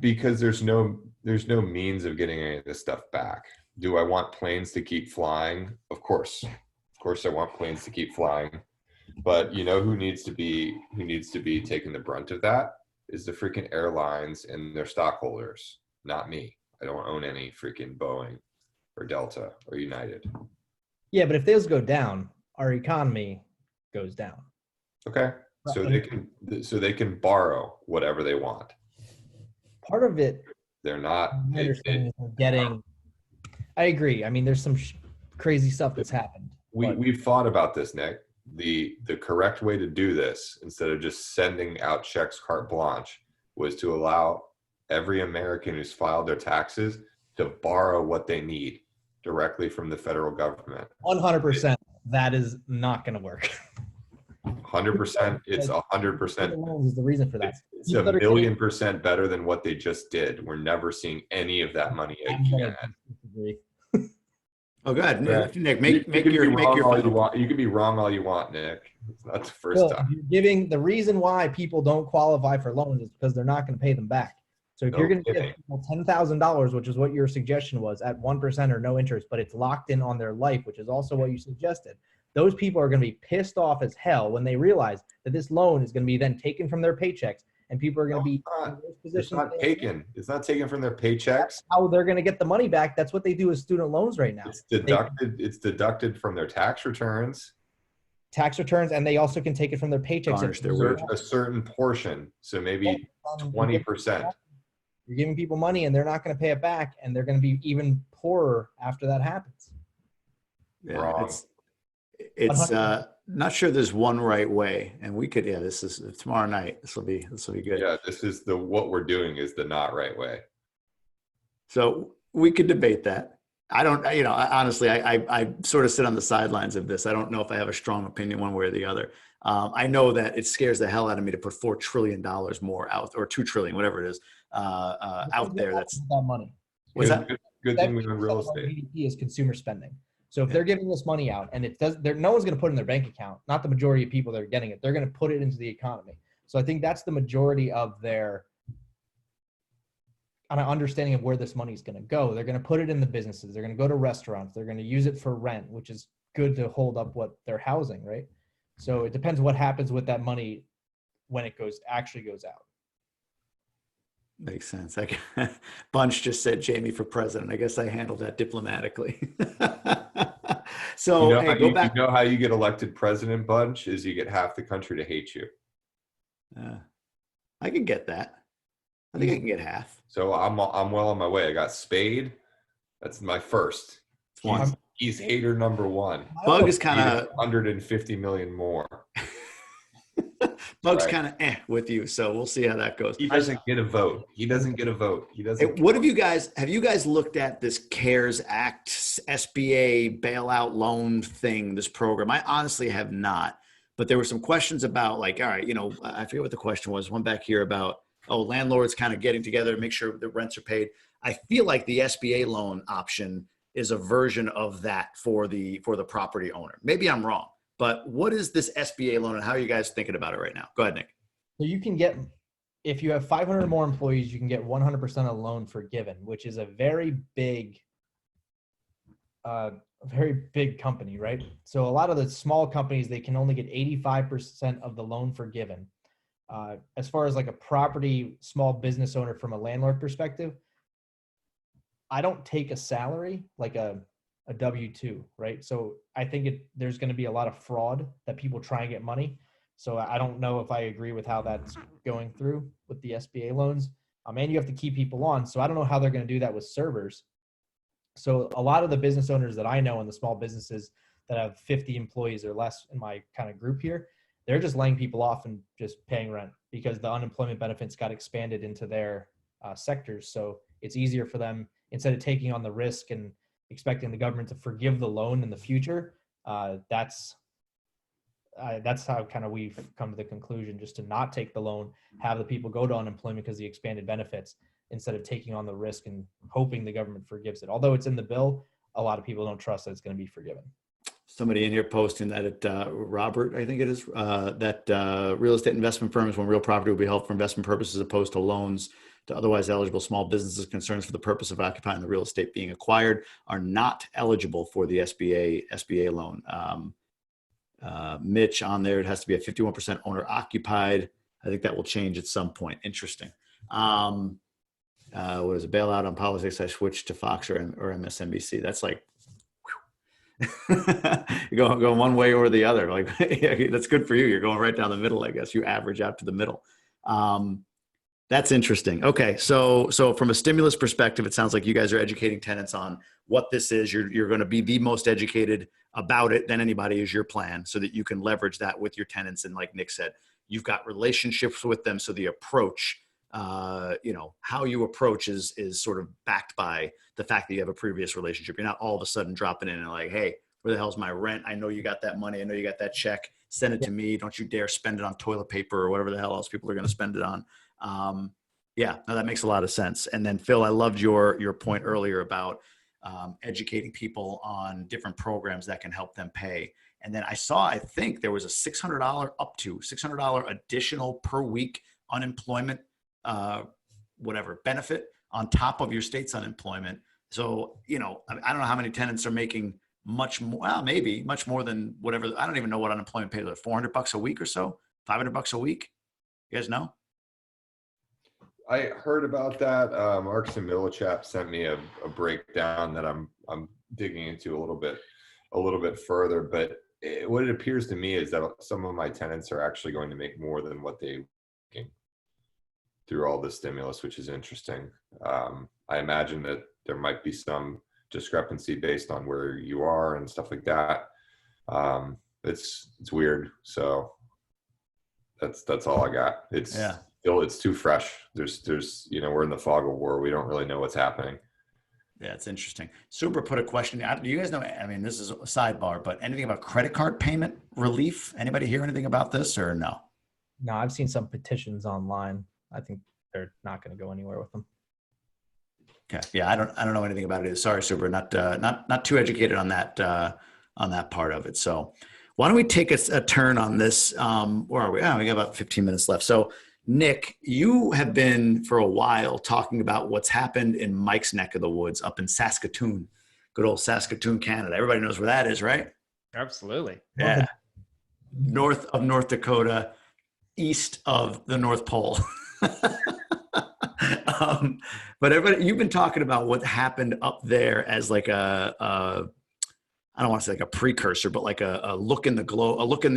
Because there's no means of getting any of this stuff back. Do I want planes to keep flying? Of course I want planes to keep flying. But you know who needs to be taking the brunt of that is the freaking airlines and their stockholders, not me. I don't own any freaking Boeing or Delta or United. Yeah, but if those go down, our economy goes down. Okay. So they can borrow whatever they want. Part of it, they're not getting. I agree. I mean, there's some crazy stuff that's happened. We've thought about this, Nick. The correct way to do this, instead of just sending out checks carte blanche, was to allow every American who's filed their taxes to borrow what they need directly from the federal government. 100%. That is not going to work. 100%. It's 100%. Is the reason for that. It's a million% better than what they just did. We're never seeing any of that money again. Oh, go ahead, Nick. You can be wrong all you want, Nick. It's not the first time. You're giving the reason why people don't qualify for loans is because they're not going to pay them back. So if you're going to give people $10,000, which is what your suggestion was, at 1% or no interest, but it's locked in on their life, which is also what you suggested, those people are going to be pissed off as hell when they realize that this loan is going to be then taken from their paychecks, and people are going to be in those positions. It's not taken from their paychecks. That's how they're going to get the money back. That's what they do with student loans right now. It's deducted from their tax returns. And they also can take it from their paychecks. A certain portion, so maybe 20%. You're giving people money and they're not going to pay it back, and they're going to be even poorer after that happens. Yeah, Wrong. it's not sure there's one right way, and we could, yeah, this is tomorrow night. This will be good. Yeah, this is what we're doing is the not right way. So we could debate that. I don't, honestly, I sort of sit on the sidelines of this. I don't know if I have a strong opinion one way or the other. I know that it scares the hell out of me to put $4 trillion more out, or 2 trillion, whatever it is, out there. That's that money. what's that? Good thing we own real estate. GDP is consumer spending. So if they're giving this money out and it does, no one's going to put it in their bank account. Not the majority of people that are getting it. They're going to put it into the economy. So I think that's the majority of their kind of understanding of where this money is going to go. They're going to put it in the businesses. They're going to go to restaurants. They're going to use it for rent, which is good to hold up what they're housing, right? So it depends what happens with that money when it actually goes out. Makes sense. Bunch just said Jamie for president. I guess I handled that diplomatically. So go back. You know how you get elected president, Bunch, is you get half the country to hate you. I can get that. I think I can get half. So I'm well on my way. I got Spade. That's my first. He's hater number one. Bug is kind of 150 million more. Bug's kind of with you, so we'll see how that goes. He doesn't get a vote. He doesn't. What have you guys looked at this CARES Act, SBA bailout loan thing, this program? I honestly have not, but there were some questions about, like, all right, I forget what the question was. One back here about, landlords kind of getting together to make sure the rents are paid. I feel like the SBA loan option is a version of that for the property owner. Maybe I'm wrong. But what is this SBA loan, and how are you guys thinking about it right now? Go ahead, Nick. So you can get, if you have 500 or more employees, you can get 100% of loan forgiven, which is a very big company, right? So a lot of the small companies, they can only get 85% of the loan forgiven. As far as like a property small business owner from a landlord perspective, I don't take a salary like a W-2, right? So I think there's going to be a lot of fraud that people try and get money. So I don't know if I agree with how that's going through with the SBA loans. And you have to keep people on. So I don't know how they're going to do that with servers. So a lot of the business owners that I know and the small businesses that have 50 employees or less in my kind of group here, they're just laying people off and just paying rent because the unemployment benefits got expanded into their sectors. So it's easier for them, instead of taking on the risk and expecting the government to forgive the loan in the future. That's how kind of we've come to the conclusion, just to not take the loan, have the people go to unemployment because of the expanded benefits, instead of taking on the risk and hoping the government forgives it. Although it's in the bill, a lot of people don't trust that it's going to be forgiven. Somebody in here posting that Robert, I think it is, that real estate investment firms, when real property will be held for investment purposes, opposed to loans to otherwise eligible small businesses concerns for the purpose of occupying the real estate being acquired, are not eligible for the SBA loan. Mitch on there, it has to be a 51% owner occupied. I think that will change at some point. Interesting. What is a bailout on politics? I switched to Fox or MSNBC. That's like, you're going one way or the other. Like, yeah, that's good for you. You're going right down the middle, I guess. You average out to the middle. That's interesting. Okay, so from a stimulus perspective, it sounds like you guys are educating tenants on what this is. You're going to be the most educated about it than anybody, is your plan, so that you can leverage that with your tenants. And like Nick said, you've got relationships with them, so the approach, how you approach is sort of backed by the fact that you have a previous relationship. You're not all of a sudden dropping in and like, hey, where the hell's my rent? I know you got that money. I know you got that check. Send it to me. Don't you dare spend it on toilet paper or whatever the hell else people are going to spend it on. Yeah, no, that makes a lot of sense. And then Phil, I loved your point earlier about educating people on different programs that can help them pay. And then I think there was a $600 up to $600 additional per week unemployment, benefit on top of your state's unemployment. So, I don't know how many tenants are making much more, well, maybe much more than whatever. I don't even know what unemployment pays. $400 a week or so, $500 a week. You guys know? I heard about that. Marks and Millichap sent me a breakdown that I'm digging into a little bit further. But what it appears to me is that some of my tenants are actually going to make more than what they making. through all the stimulus, which is interesting. I imagine that there might be some discrepancy based on where you are and stuff like that. It's weird. So that's all I got. It's too fresh. There's we're in the fog of war. We don't really know what's happening. Yeah, it's interesting. Super put a question. Do you guys know, I mean, this is a sidebar, but anything about credit card payment relief? Anybody hear anything about this or no? No, I've seen some petitions online. I think they're not going to go anywhere with them. Okay. Yeah, I don't know anything about it either. Sorry, Super, not too educated on that part of it. So why don't we take a turn on this? Where are we? Oh, we got about 15 minutes left. So Nick, you have been for a while talking about what's happened in Mike's neck of the woods up in Saskatoon, good old Saskatoon, Canada. Everybody knows where that is, right? Absolutely. Yeah. North of North Dakota, east of the North Pole. But everybody, you've been talking about what happened up there as like I don't want to say like a precursor, but like a look in the globe, a look in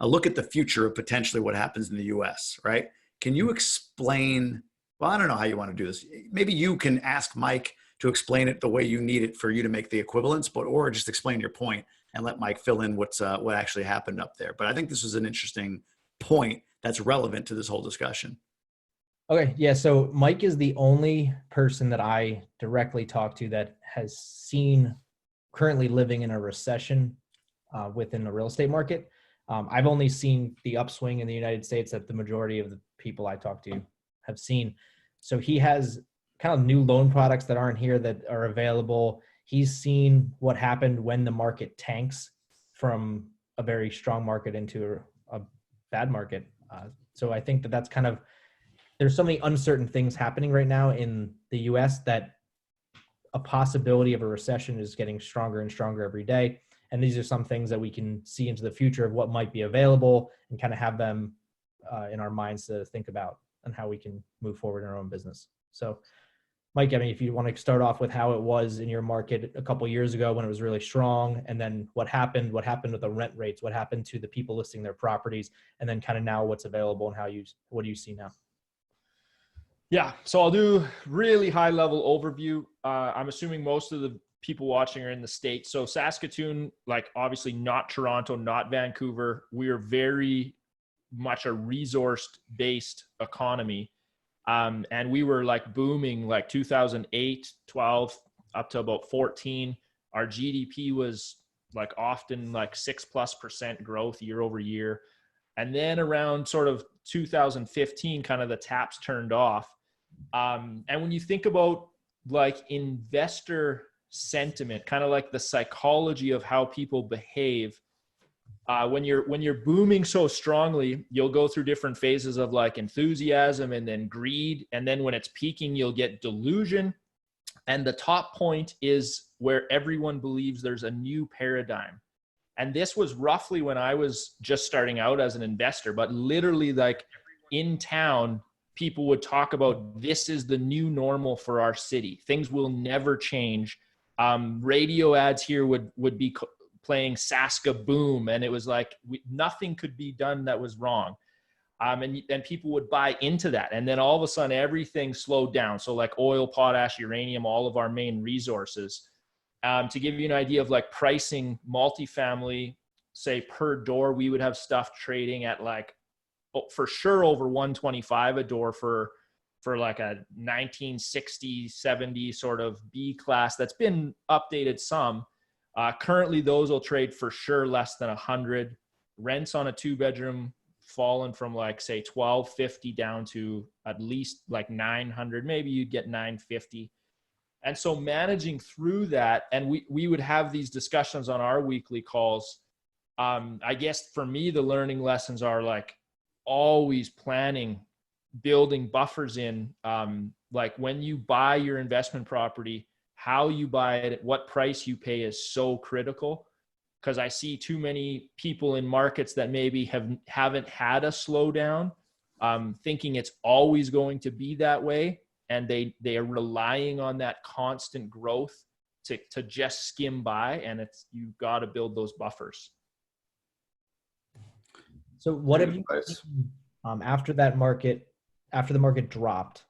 a look at the future of potentially what happens in the U.S., right? Can you explain, well, I don't know how you want to do this. Maybe you can ask Mike to explain it the way you need it for you to make the equivalence, or just explain your point and let Mike fill in what actually happened up there. But I think this was an interesting point that's relevant to this whole discussion. Okay. Yeah. So Mike is the only person that I directly talk to that has seen currently living in a recession within the real estate market. I've only seen the upswing in the United States that the majority of the people I talk to have seen. So he has kind of new loan products that aren't here that are available. He's seen what happened when the market tanks from a very strong market into a bad market. So I think that's kind of, there's so many uncertain things happening right now in the US that a possibility of a recession is getting stronger and stronger every day. And these are some things that we can see into the future of what might be available and kind of have them in our minds to think about and how we can move forward in our own business. So Mike, I mean, if you want to start off with how it was in your market a couple of years ago when it was really strong, and then what happened with the rent rates, what happened to the people listing their properties, and then kind of now what's available and what do you see now? Yeah, so I'll do really high level overview. I'm assuming most of the people watching are in the States. So Saskatoon, like obviously not Toronto, not Vancouver. We are very much a resource-based economy. And we were like booming like 2008, 12, up to about 14. Our GDP was like often like 6+% growth year over year. And then around sort of 2015, kind of the taps turned off. And when you think about like investor sentiment, kind of like the psychology of how people behave, when you're booming so strongly, you'll go through different phases of like enthusiasm and then greed. And then when it's peaking, you'll get delusion. And the top point is where everyone believes there's a new paradigm. And this was roughly when I was just starting out as an investor, but literally like in town, people would talk about this is the new normal for our city. Things will never change. Radio ads here would be playing Saska Boom. And it was like nothing could be done that was wrong. And people would buy into that. And then all of a sudden everything slowed down. So like oil, potash, uranium, all of our main resources. To give you an idea of like pricing multifamily, say per door, we would have stuff trading at like, for sure over 125 a door for like a 1960, 70 sort of B class that's been updated some. Currently those will trade for sure less than 100. Rents on a 2-bedroom fallen from like say 1250 down to at least like 900. Maybe you'd get 950. And so managing through that, and we would have these discussions on our weekly calls. I guess for me, the learning lessons are like always planning, building buffers in, like when you buy your investment property, how you buy it, what price you pay is so critical. Because I see too many people in markets that maybe haven't had a slowdown, thinking it's always going to be that way. And they are relying on that constant growth to just skim by. And you've got to build those buffers. So what have you seen, after that market after the market dropped,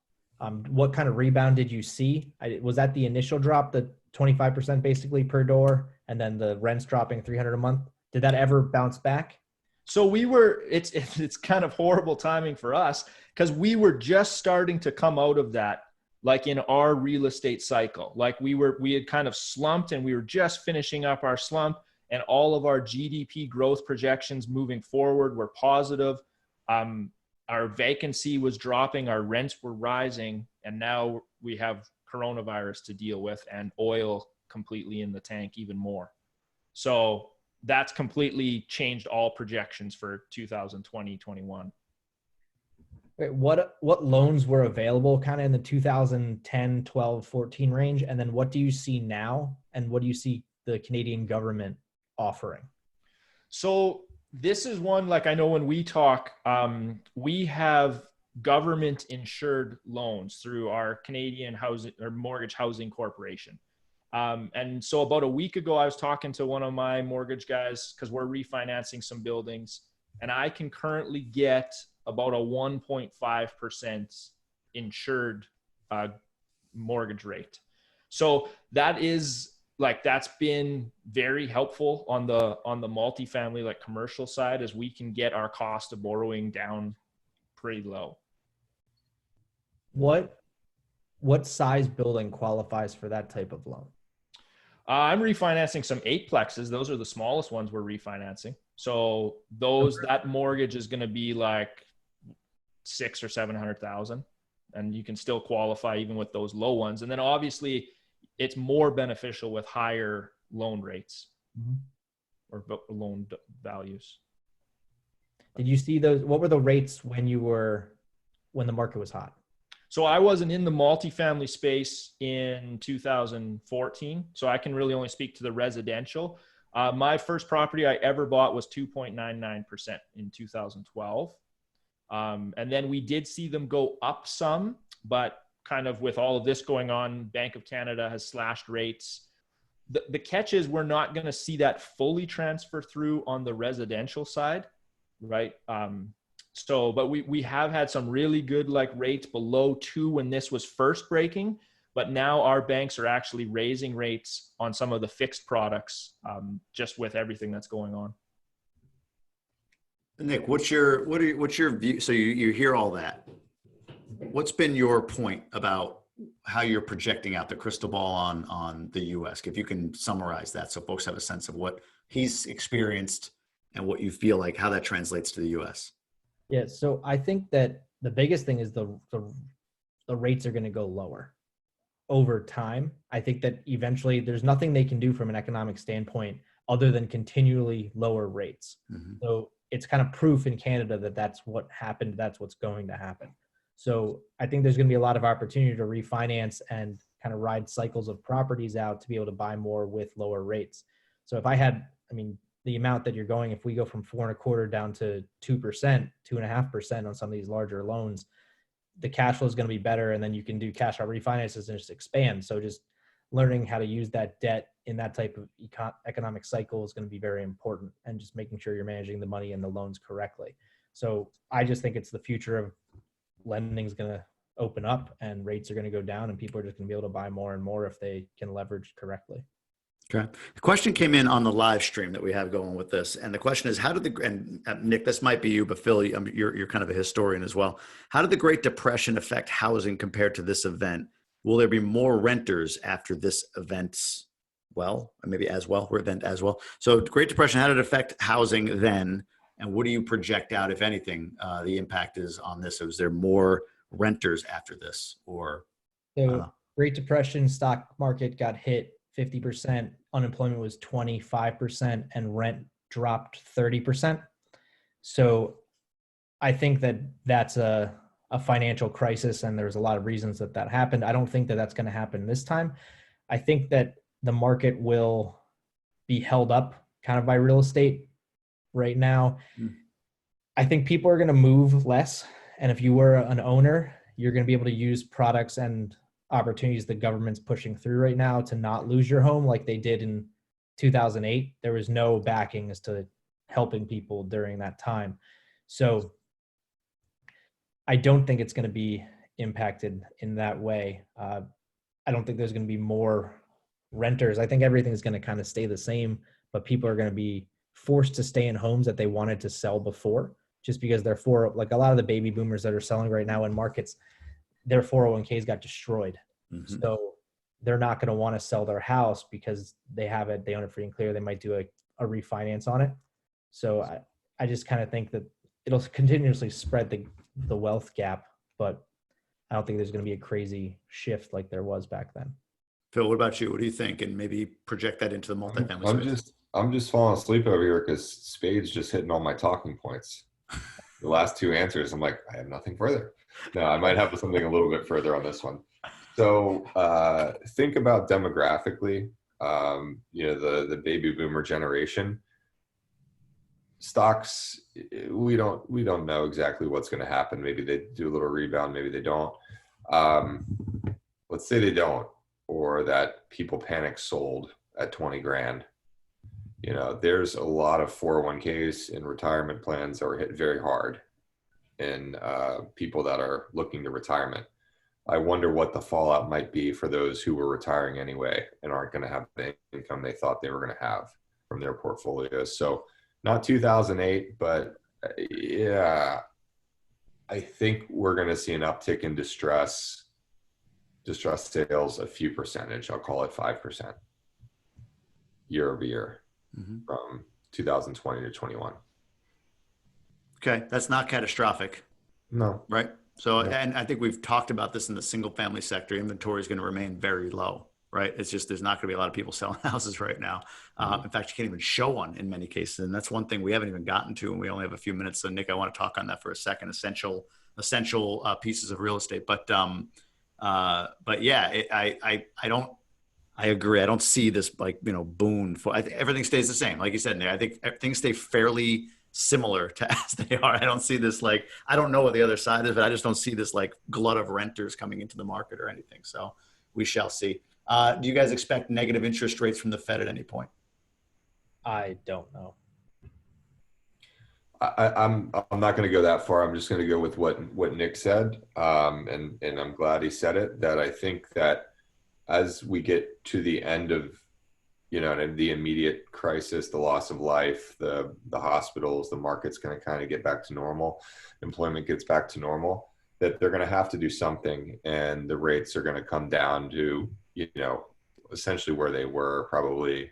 what kind of rebound did you see? Was that the initial drop, the 25% basically per door, and then the rents dropping 300 a month? Did that ever bounce back? So it's kind of horrible timing for us because we were just starting to come out of that, like in our real estate cycle. Like we had kind of slumped and we were just finishing up our slump, and all of our GDP growth projections moving forward were positive. Our vacancy was dropping, our rents were rising, and now we have coronavirus to deal with and oil completely in the tank even more. So that's completely changed all projections for 2020, 21. Wait, what loans were available kind of in the 2010, 12, 14 range? And then what do you see now? And what do you see the Canadian government offering? So this is one, like I know when we talk, we have government insured loans through our Canadian Housing or Mortgage Housing Corporation. And so about a week ago, I was talking to one of my mortgage guys because we're refinancing some buildings, and I can currently get about a 1.5% insured mortgage rate. So that is like, that's been very helpful on the multifamily, like commercial side, as we can get our cost of borrowing down pretty low. What size building qualifies for that type of loan? I'm refinancing some 8plexes. Those are the smallest ones we're refinancing. So that mortgage is going to be like 600,000 or 700,000, and you can still qualify even with those low ones. And then obviously it's more beneficial with higher loan rates or loan values. Did you see those? What were the rates when the market was hot? So I wasn't in the multifamily space in 2014, so I can really only speak to the residential. My first property I ever bought was 2.99% in 2012. And then we did see them go up some, but kind of with all of this going on, Bank of Canada has slashed rates. The catch is we're not going to see that fully transfer through on the residential side, right? But we have had some really good like rates below 2 when this was first breaking, but now our banks are actually raising rates on some of the fixed products, just with everything that's going on. Nick, what's your view? So you hear all that. What's been your point about how you're projecting out the crystal ball on the U.S.? If you can summarize that so folks have a sense of what he's experienced and what you feel like, how that translates to the U.S. Yeah, so I think that the biggest thing is the rates are going to go lower over time. I think that eventually there's nothing they can do from an economic standpoint other than continually lower rates. Mm-hmm. So it's kind of proof in Canada that that's what happened. That's what's going to happen. So I think there's going to be a lot of opportunity to refinance and kind of ride cycles of properties out to be able to buy more with lower rates. So if the amount that you're going, if we go from 4.25% down to 2%, 2.5% on some of these larger loans, the cash flow is going to be better. And then you can do cash out refinances and just expand. So just learning how to use that debt in that type of economic cycle is going to be very important, and just making sure you're managing the money and the loans correctly. So I just think it's the future of lending is going to open up and rates are going to go down, and people are just going to be able to buy more and more if they can leverage correctly. Okay. The question came in on the live stream that we have going with this. And the question is, and Nick, this might be you, but Phil, you're kind of a historian as well. How did the Great Depression affect housing compared to this event? Will there be more renters after this event? Well, or maybe event as well. So Great Depression, how did it affect housing then? And what do you project out, if anything, the impact is on this? Is there more renters after this? Great Depression, stock market got hit 50%, unemployment was 25%, and rent dropped 30%. So I think that that's a financial crisis, and there's a lot of reasons that happened. I don't think that that's going to happen this time. I think that the market will be held up kind of by real estate right now. I think people are going to move less. And if you were an owner, you're going to be able to use products and opportunities the government's pushing through right now to not lose your home like they did in 2008. There was no backing as to helping people during that time. So I don't think it's going to be impacted in that way. I don't think there's going to be more renters. I think everything's going to kind of stay the same, but people are going to be forced to stay in homes that they wanted to sell before, just because like a lot of the baby boomers that are selling right now in markets, their 401ks got destroyed. Mm-hmm. So they're not going to want to sell their house because they own it free and clear. They might do a refinance on it. So I just kind of think that it'll continuously spread the wealth gap, but I don't think there's going to be a crazy shift like there was back then. Phil, what about you? What do you think? And maybe project that into the multifamily space. I'm just falling asleep over here because Spade's just hitting all my talking points. The last two answers, I'm like, I have nothing further. No, I might have something a little bit further on this one. So think about demographically, the baby boomer generation. Stocks, we don't know exactly what's going to happen. Maybe they do a little rebound, maybe they don't. Let's say they don't, or that people panic sold at 20 grand. There's a lot of 401ks and retirement plans that are hit very hard, and people that are looking to retirement. I wonder what the fallout might be for those who were retiring anyway and aren't going to have the income they thought they were going to have from their portfolios. So not 2008, but yeah, I think we're going to see an uptick in distressed sales, a few percentage. I'll call it 5% year over year from 2020 to 21. Okay, that's not catastrophic. No. Right? So, and I think we've talked about this in the single family sector. Inventory is going to remain very low, right? It's just, there's not going to be a lot of people selling houses right now. In fact, you can't even show one in many cases. And that's one thing we haven't even gotten to, and we only have a few minutes. So Nick, I want to talk on that for a second, essential pieces of real estate. But yeah, I agree. I don't see this boon for, I think everything stays the same. Like you said, Nick, I think things stay fairly similar to as they are. I don't see this I don't know what the other side is, but I just don't see this glut of renters coming into the market or anything. So we shall see. Do you guys expect negative interest rates from the Fed at any point? I don't know. I'm not going to go that far. I'm just going to go with what Nick said. And I'm glad he said it, that I think that as we get to the end of the immediate crisis, the loss of life, the hospitals, the market's going to kind of get back to normal, employment gets back to normal, that they're going to have to do something, and the rates are going to come down to, essentially where they were, probably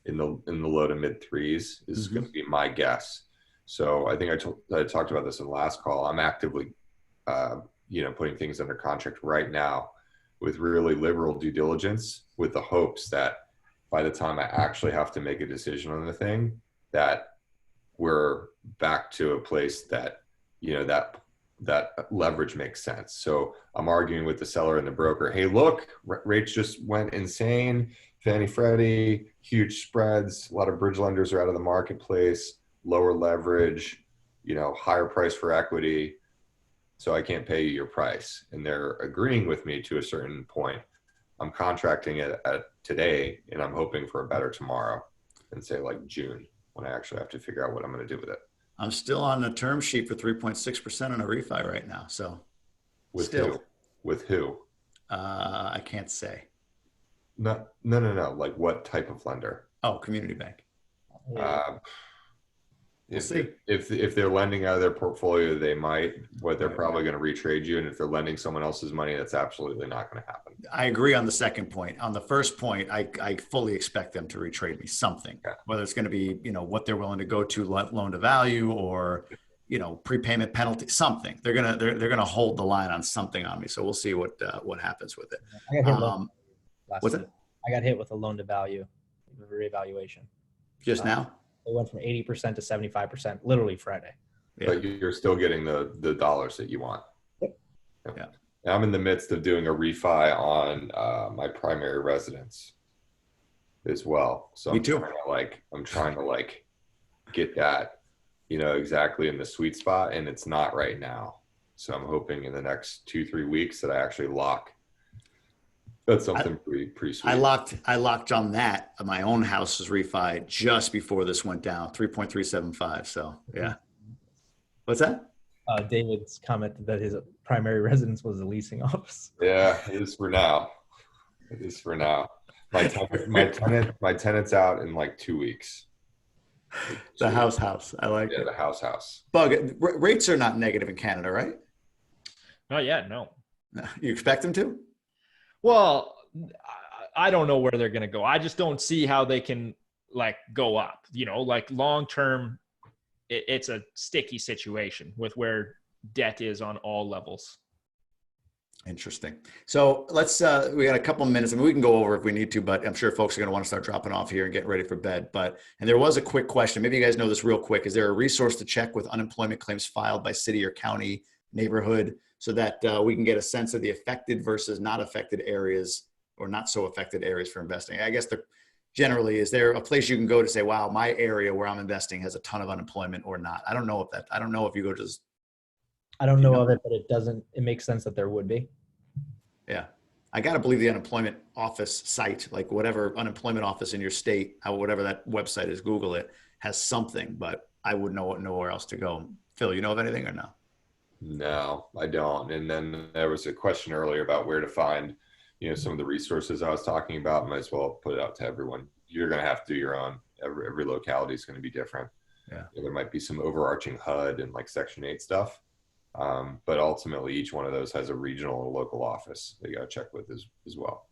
in the low to mid threes is going to be my guess. So I think I talked about this in the last call. I'm actively, putting things under contract right now with really liberal due diligence, with the hopes that by the time I actually have to make a decision on the thing, that we're back to a place that, that leverage makes sense. So I'm arguing with the seller and the broker. Hey, look, rates just went insane. Fannie Freddie, huge spreads. A lot of bridge lenders are out of the marketplace, lower leverage, higher price for equity. So I can't pay you your price. And they're agreeing with me to a certain point. I'm contracting it at today, and I'm hoping for a better tomorrow, and say June, when I actually have to figure out what I'm going to do with it. I'm still on a term sheet for 3.6% on a refi right now. So with who? I can't say. No. What type of lender? Oh, community bank. If they're lending out of their portfolio, they might, but they're probably going to retrade you. And if they're lending someone else's money, that's absolutely not going to happen. I agree on the second point. On the first point, I fully expect them to retrade me something, whether it's going to be, what they're willing to go to loan to value, or, prepayment penalty, something. They're going to hold the line on something on me. So we'll see what happens with it. I got hit with a loan to value reevaluation. Just now? It went from 80% to 75%, literally Friday. Yeah. But you're still getting the dollars that you want. Yeah. I'm in the midst of doing a refi on my primary residence as well. So Me too. I'm trying to get that, exactly in the sweet spot, and it's not right now. So I'm hoping in the next 2-3 weeks that I actually lock. That's something pretty sweet. I locked on that. My own house was refi just before this went down, 3.375. So yeah. What's that? David's comment that his primary residence was a leasing office. Yeah, it is for now. It is for now. My tenant's out in like 2 weeks. The house. I like Yeah, it. the house. Bug, rates are not negative in Canada, right? Not yet, no. No. You expect them to? Well, I don't know where they're going to go. I just don't see how they can like go up, like long term. It's a sticky situation with where debt is on all levels. Interesting. So let's, we got a couple of minutes. I mean, we can go over if we need to, but I'm sure folks are going to want to start dropping off here and getting ready for bed. And there was a quick question. Maybe you guys know this real quick. Is there a resource to check with unemployment claims filed by city or county neighborhood so that we can get a sense of the affected versus not affected areas or not so affected areas for investing? I guess generally, is there a place you can go to say, wow, my area where I'm investing has a ton of unemployment or not? I don't know if you go to I don't know of it, but it makes sense that there would be. Yeah. I got to believe the unemployment office site, like whatever unemployment office in your state, whatever that website is, Google it, has something, but I wouldn't know nowhere else to go. Phil, you know of anything or no? No, I don't. And then there was a question earlier about where to find, some of the resources I was talking about. Might as well put it out to everyone. You're going to have to do your own. Every locality is going to be different. Yeah. There might be some overarching HUD and like Section 8 stuff. But ultimately, each one of those has a regional or local office that you got to check with as well.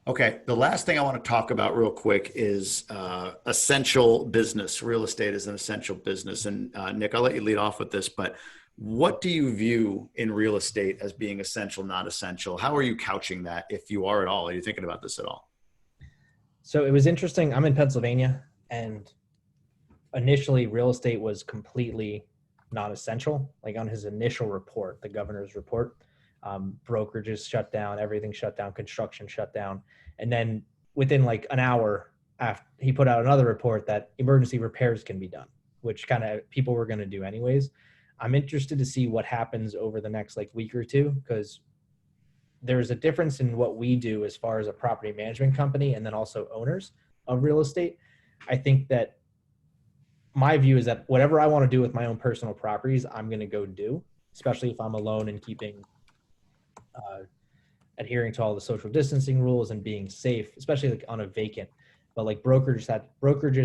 Okay. The last thing I want to talk about real quick is essential business. Real estate is an essential business. And Nick, I'll let you lead off with this, but what do you view in real estate as being essential, not essential? How are you couching that, if you are at all? Are you thinking about this at all? So it was interesting. I'm in Pennsylvania, and initially real estate was completely not essential. Like on his initial report, the governor's report, brokerages shut down, everything shut down, construction shut down. And then within like an hour after, he put out another report that emergency repairs can be done, which kind of people were going to do anyways. I'm interested to see what happens over the next like week or two, because there's a difference in what we do as far as a property management company and then also owners of real estate. I think that my view is that whatever I want to do with my own personal properties, I'm going to go do, especially if I'm alone and keeping, adhering to all the social distancing rules and being safe, especially like on a vacant. But like brokerages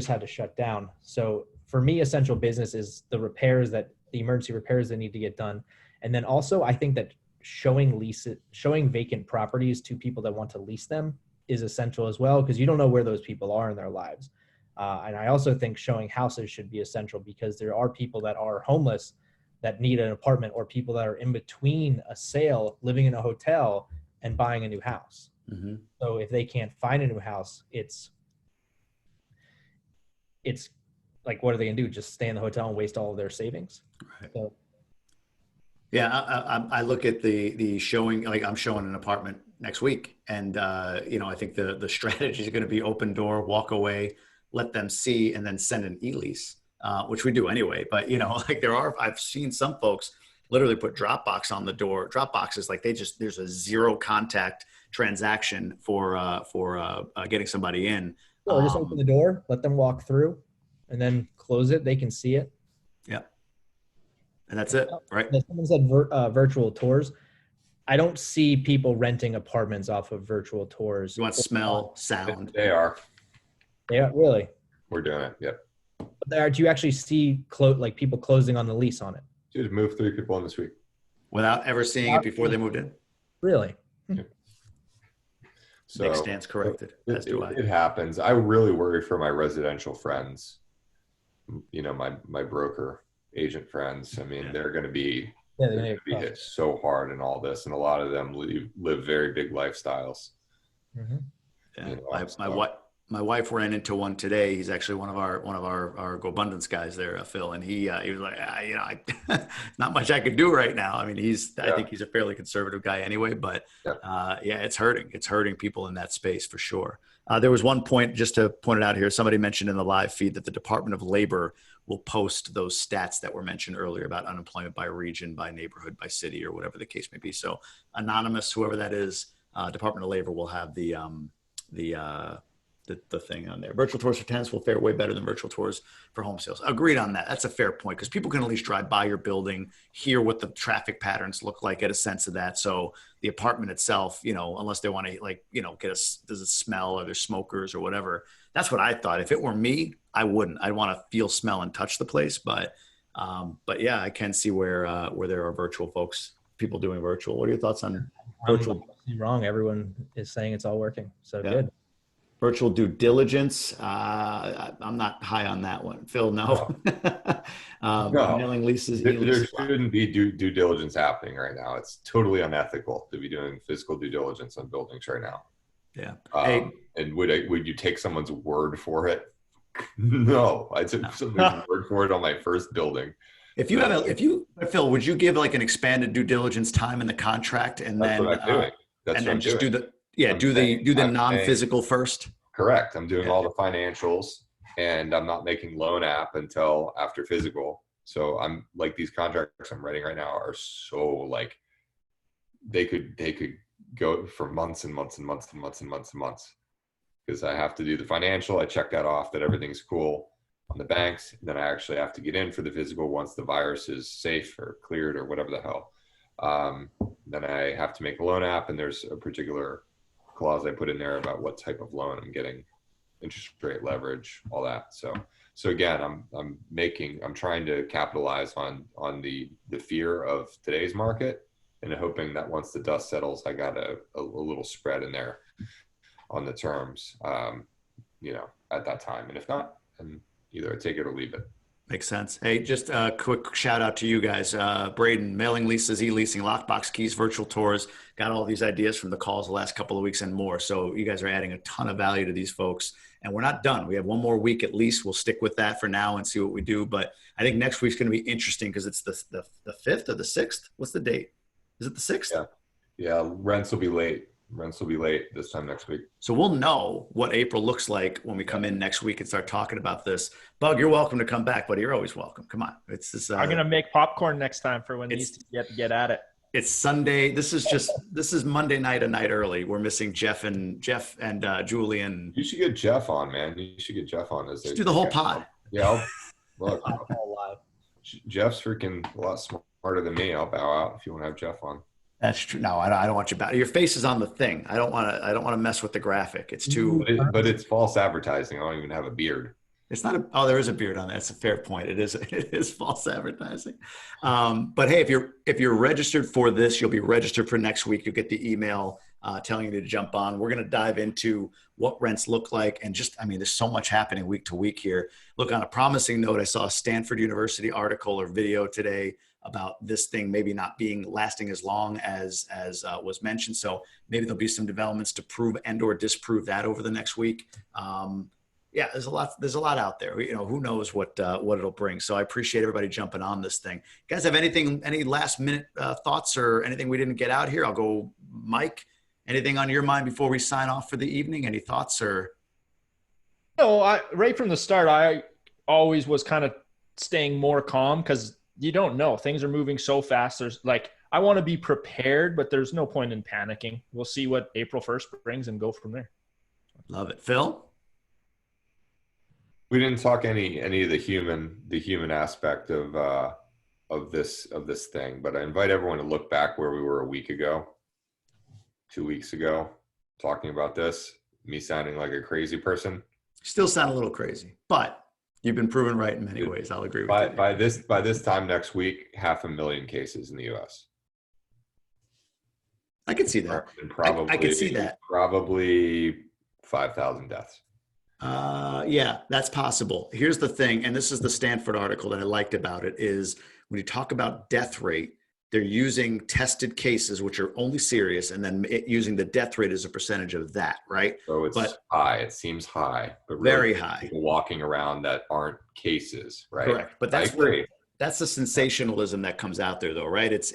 had to shut down. So for me, essential business is the emergency repairs that need to get done. And then also I think that showing vacant properties to people that want to lease them is essential as well, because you don't know where those people are in their lives. And I also think showing houses should be essential, because there are people that are homeless that need an apartment, or people that are in between a sale, living in a hotel and buying a new house. Mm-hmm. So if they can't find a new house, it's like, what are they gonna do? Just stay in the hotel and waste all of their savings? Right. So, yeah, I look at the showing, like I'm showing an apartment next week, and I think the strategy is going to be open door, walk away, let them see, and then send an e-lease, which we do anyway. But like I've seen some folks literally put Dropbox on the door. Dropbox is like there's a zero contact transaction for getting somebody in. Or just open the door, let them walk through, and then close it. They can see it. Yeah. And that's it, right? Someone said virtual tours. I don't see people renting apartments off of virtual tours. You want smell, sound. They are. They are, really? We're doing it, yep. But do you actually see like people closing on the lease on it? Dude, moved 3 people in this week. Without ever seeing it before they moved in? Really? Yeah. So Nick stands corrected, as do I. It happens. I really worry for my residential friends. My broker agent friends. I mean, they're going to be hit so hard in all this, and a lot of them live very big lifestyles. Mm-hmm. Yeah. My wife ran into one today. He's actually one of our GoBundance guys there, Phil, and he was like, not much I could do right now. I mean, I think he's a fairly conservative guy anyway, but it's hurting. It's hurting people in that space for sure. There was one point, just to point it out here, somebody mentioned in the live feed that the Department of Labor will post those stats that were mentioned earlier about unemployment by region, by neighborhood, by city, or whatever the case may be. So anonymous, whoever that is, Department of Labor will have the the thing on there. Virtual tours for tenants will fare way better than virtual tours for home sales. Agreed on that. That's a fair point because people can at least drive by your building, hear what the traffic patterns look like, get a sense of that. So the apartment itself, unless they want to does it smell or there's smokers or whatever. That's what I thought. If it were me, I wouldn't. I'd want to feel, smell, and touch the place. But yeah, I can see where there are virtual folks, people doing virtual. What are your thoughts on virtual? I'm wrong. Everyone is saying it's all working. So Yeah. good. Virtual due diligence. I'm not high on that one. Phil, no. No. Mailing leases. There shouldn't be due diligence happening right now. It's totally unethical to be doing physical due diligence on buildings right now. Yeah. And would you take someone's word for it? No, I took someone's word for it on my first building. Phil, would you give like an expanded due diligence time in the contract and That's then what I'm doing. That's what I'm just doing. do the non-physical first? Correct. I'm doing all the financials and I'm not making loan app until after physical. So I'm like, these contracts I'm writing right now are so like, they could go for months and months and months and months and months and months because I have to do the financial. I check that off that everything's cool on the banks. Then I actually have to get in for the physical once the virus is safe or cleared or whatever the hell. Then I have to make a loan app and there's a particular clause I put in there about what type of loan I'm getting, interest rate, leverage, all that. So again, I'm trying to capitalize on the fear of today's market and hoping that once the dust settles, I got a little spread in there on the terms, at that time. And if not, then either I take it or leave it. Makes sense. Hey, just a quick shout out to you guys. Braden, mailing leases, e-leasing, lockbox keys, virtual tours, got all these ideas from the calls the last couple of weeks and more. So you guys are adding a ton of value to these folks. And we're not done. We have one more week at least. We'll stick with that for now and see what we do. But I think next week's going to be interesting because it's the 5th or the 6th. What's the date? Is it the 6th? Yeah. Rents will be late. Rents will be late this time next week. So we'll know what April looks like when we come in next week and start talking about this. Bug, you're welcome to come back, buddy. You're always welcome. Come on. It's this. I'm gonna make popcorn next time for when these get at it. It's Sunday. This is Monday night, a night early. We're missing Jeff and Julian. You should get Jeff on, man. You should get Jeff on. Let's do the whole pod. Yeah. Look, Jeff's freaking a lot smarter than me. I'll bow out if you want to have Jeff on. That's true. No, I don't want you back. Your face is on the thing. I don't want to mess with the graphic. It's too. But it's false advertising. I don't even have a beard. It's not there is a beard on that. That's a fair point. It is false advertising. But hey, if you're registered for this, you'll be registered for next week. You'll get the email telling you to jump on. We're going to dive into what rents look like. And there's so much happening week to week here. Look, on a promising note, I saw a Stanford University article or video today about this thing maybe not lasting as long as was mentioned. So maybe there'll be some developments to prove and or disprove that over the next week. There's a lot out there. Who knows what it'll bring. So I appreciate everybody jumping on this thing. You guys have any last minute thoughts or anything we didn't get out here? I'll go, Mike, anything on your mind before we sign off for the evening? Any thoughts or? No, right from the start, I always was kind of staying more calm because you don't know. Things are moving so fast. I want to be prepared, but there's no point in panicking. We'll see what April 1st brings and go from there. Love it. Phil? We didn't talk any of the human aspect of this thing, but I invite everyone to look back where we were a week ago, 2 weeks ago, talking about this, me sounding like a crazy person. Still sound a little crazy, but you've been proven right in many ways. I'll agree with you. By this time next week, 500,000 cases in the U.S. I could see that. And probably, I could see that. Probably 5,000 deaths. Yeah, that's possible. Here's the thing, and this is the Stanford article that I liked about it, is when you talk about death rate, they're using tested cases, which are only serious, and then using the death rate as a percentage of that, right? So it's high. It seems high, but really very high. People walking around that aren't cases, right? Correct. But that's that's the sensationalism that comes out there, though, right? It's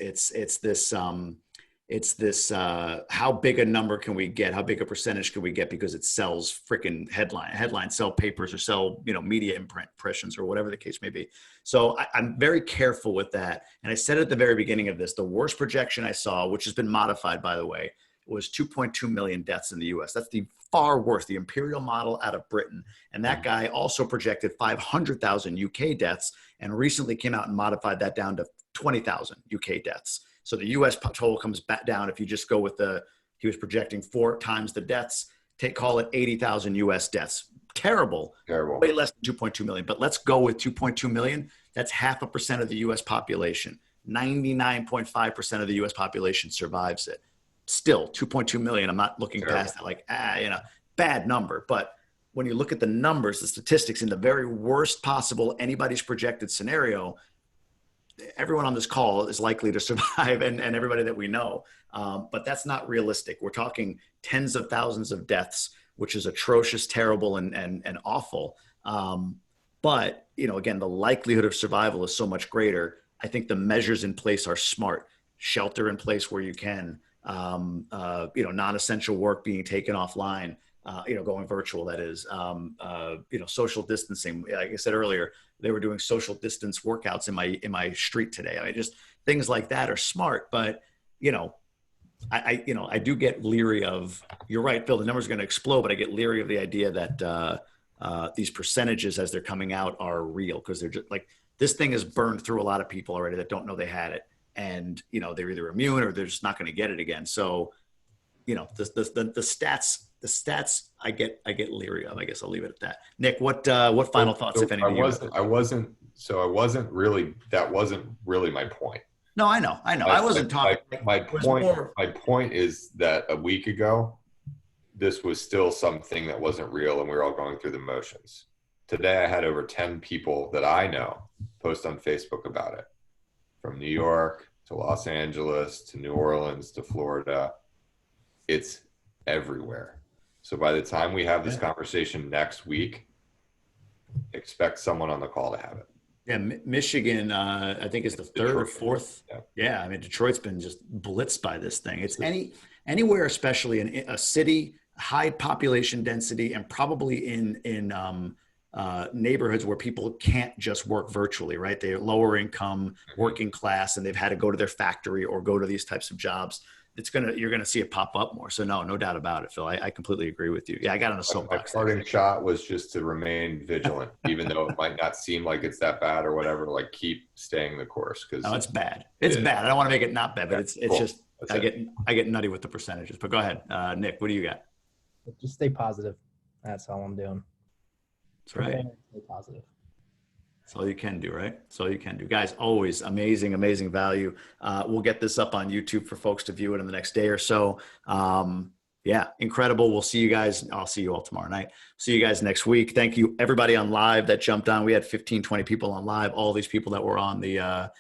this how big a number can we get? How big a percentage can we get because it sells freaking headlines sell papers or sell media impressions or whatever the case may be. So I'm very careful with that. And I said at the very beginning of this, the worst projection I saw, which has been modified by the way, was 2.2 million deaths in the US. That's the far worse, the imperial model out of Britain. And that guy also projected 500,000 UK deaths and recently came out and modified that down to 20,000 UK deaths. So the US total comes back down. If you just go with he was projecting 4 times the deaths, call it 80,000 US deaths. Terrible. Way less than 2.2 million. But let's go with 2.2 million. That's 0.5% of the US population. 99.5% of the US population survives it. Still 2.2 million. I'm not looking past that bad number. But when you look at the numbers, the statistics in the very worst possible anybody's projected scenario, everyone on this call is likely to survive and everybody that we know. But that's not realistic. We're talking tens of thousands of deaths, which is atrocious, terrible, and awful. But, again, the likelihood of survival is so much greater. I think the measures in place are smart. Shelter in place where you can, non-essential work being taken offline, going virtual, that is, social distancing. Like I said earlier, they were doing social distance workouts in my street today. I mean, just things like that are smart, but, I do get leery of, you're right, Phil, the numbers are going to explode, but I get leery of the idea that these percentages as they're coming out are real, because they're just like, this thing has burned through a lot of people already that don't know they had it. And, they're either immune or they're just not going to get it again. So, the stats I get leery of. I guess I'll leave it at that. Nick, what final thoughts, if any? That wasn't really my point. No, I know. I wasn't talking. My point is that a week ago, this was still something that wasn't real, and we were all going through the motions. Today, I had over 10 people that I know post on Facebook about it, from New York to Los Angeles to New Orleans to Florida. It's everywhere. So by the time we have this conversation next week, expect someone on the call to have it. Yeah, Michigan, I think is the third or fourth. Yeah, I mean, Detroit's been just blitzed by this thing. It's anywhere, especially in a city, high population density, and probably in neighborhoods where people can't just work virtually, right? They're lower income, working class, and they've had to go to their factory or go to these types of jobs. You're gonna see it pop up more. So no doubt about it, Phil. I completely agree with you. Yeah, I got on a soapbox. My parting shot was just to remain vigilant, even though it might not seem like it's that bad or whatever. Like, keep staying the course, because it's bad. It's bad. I don't want to make it not bad, but it's cool. Just I get nutty with the percentages. But go ahead, Nick. What do you got? Just stay positive. That's all I'm doing. That's right. Stay positive. That's all you can do, right? That's all you can do. Guys, always amazing value. We'll get this up on YouTube for folks to view it in the next day or so. Yeah, incredible. We'll see you guys. I'll see you all tomorrow night. See you guys next week. Thank you, everybody on live that jumped on. We had 15, 20 people on live. All these people that were on the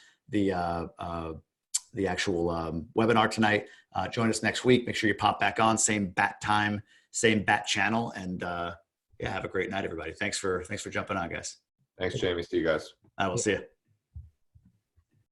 actual webinar tonight. Join us next week. Make sure you pop back on. Same bat time, same bat channel. And yeah, have a great night, everybody. Thanks for jumping on, guys. Thanks, Jamie. See you guys. I will see you.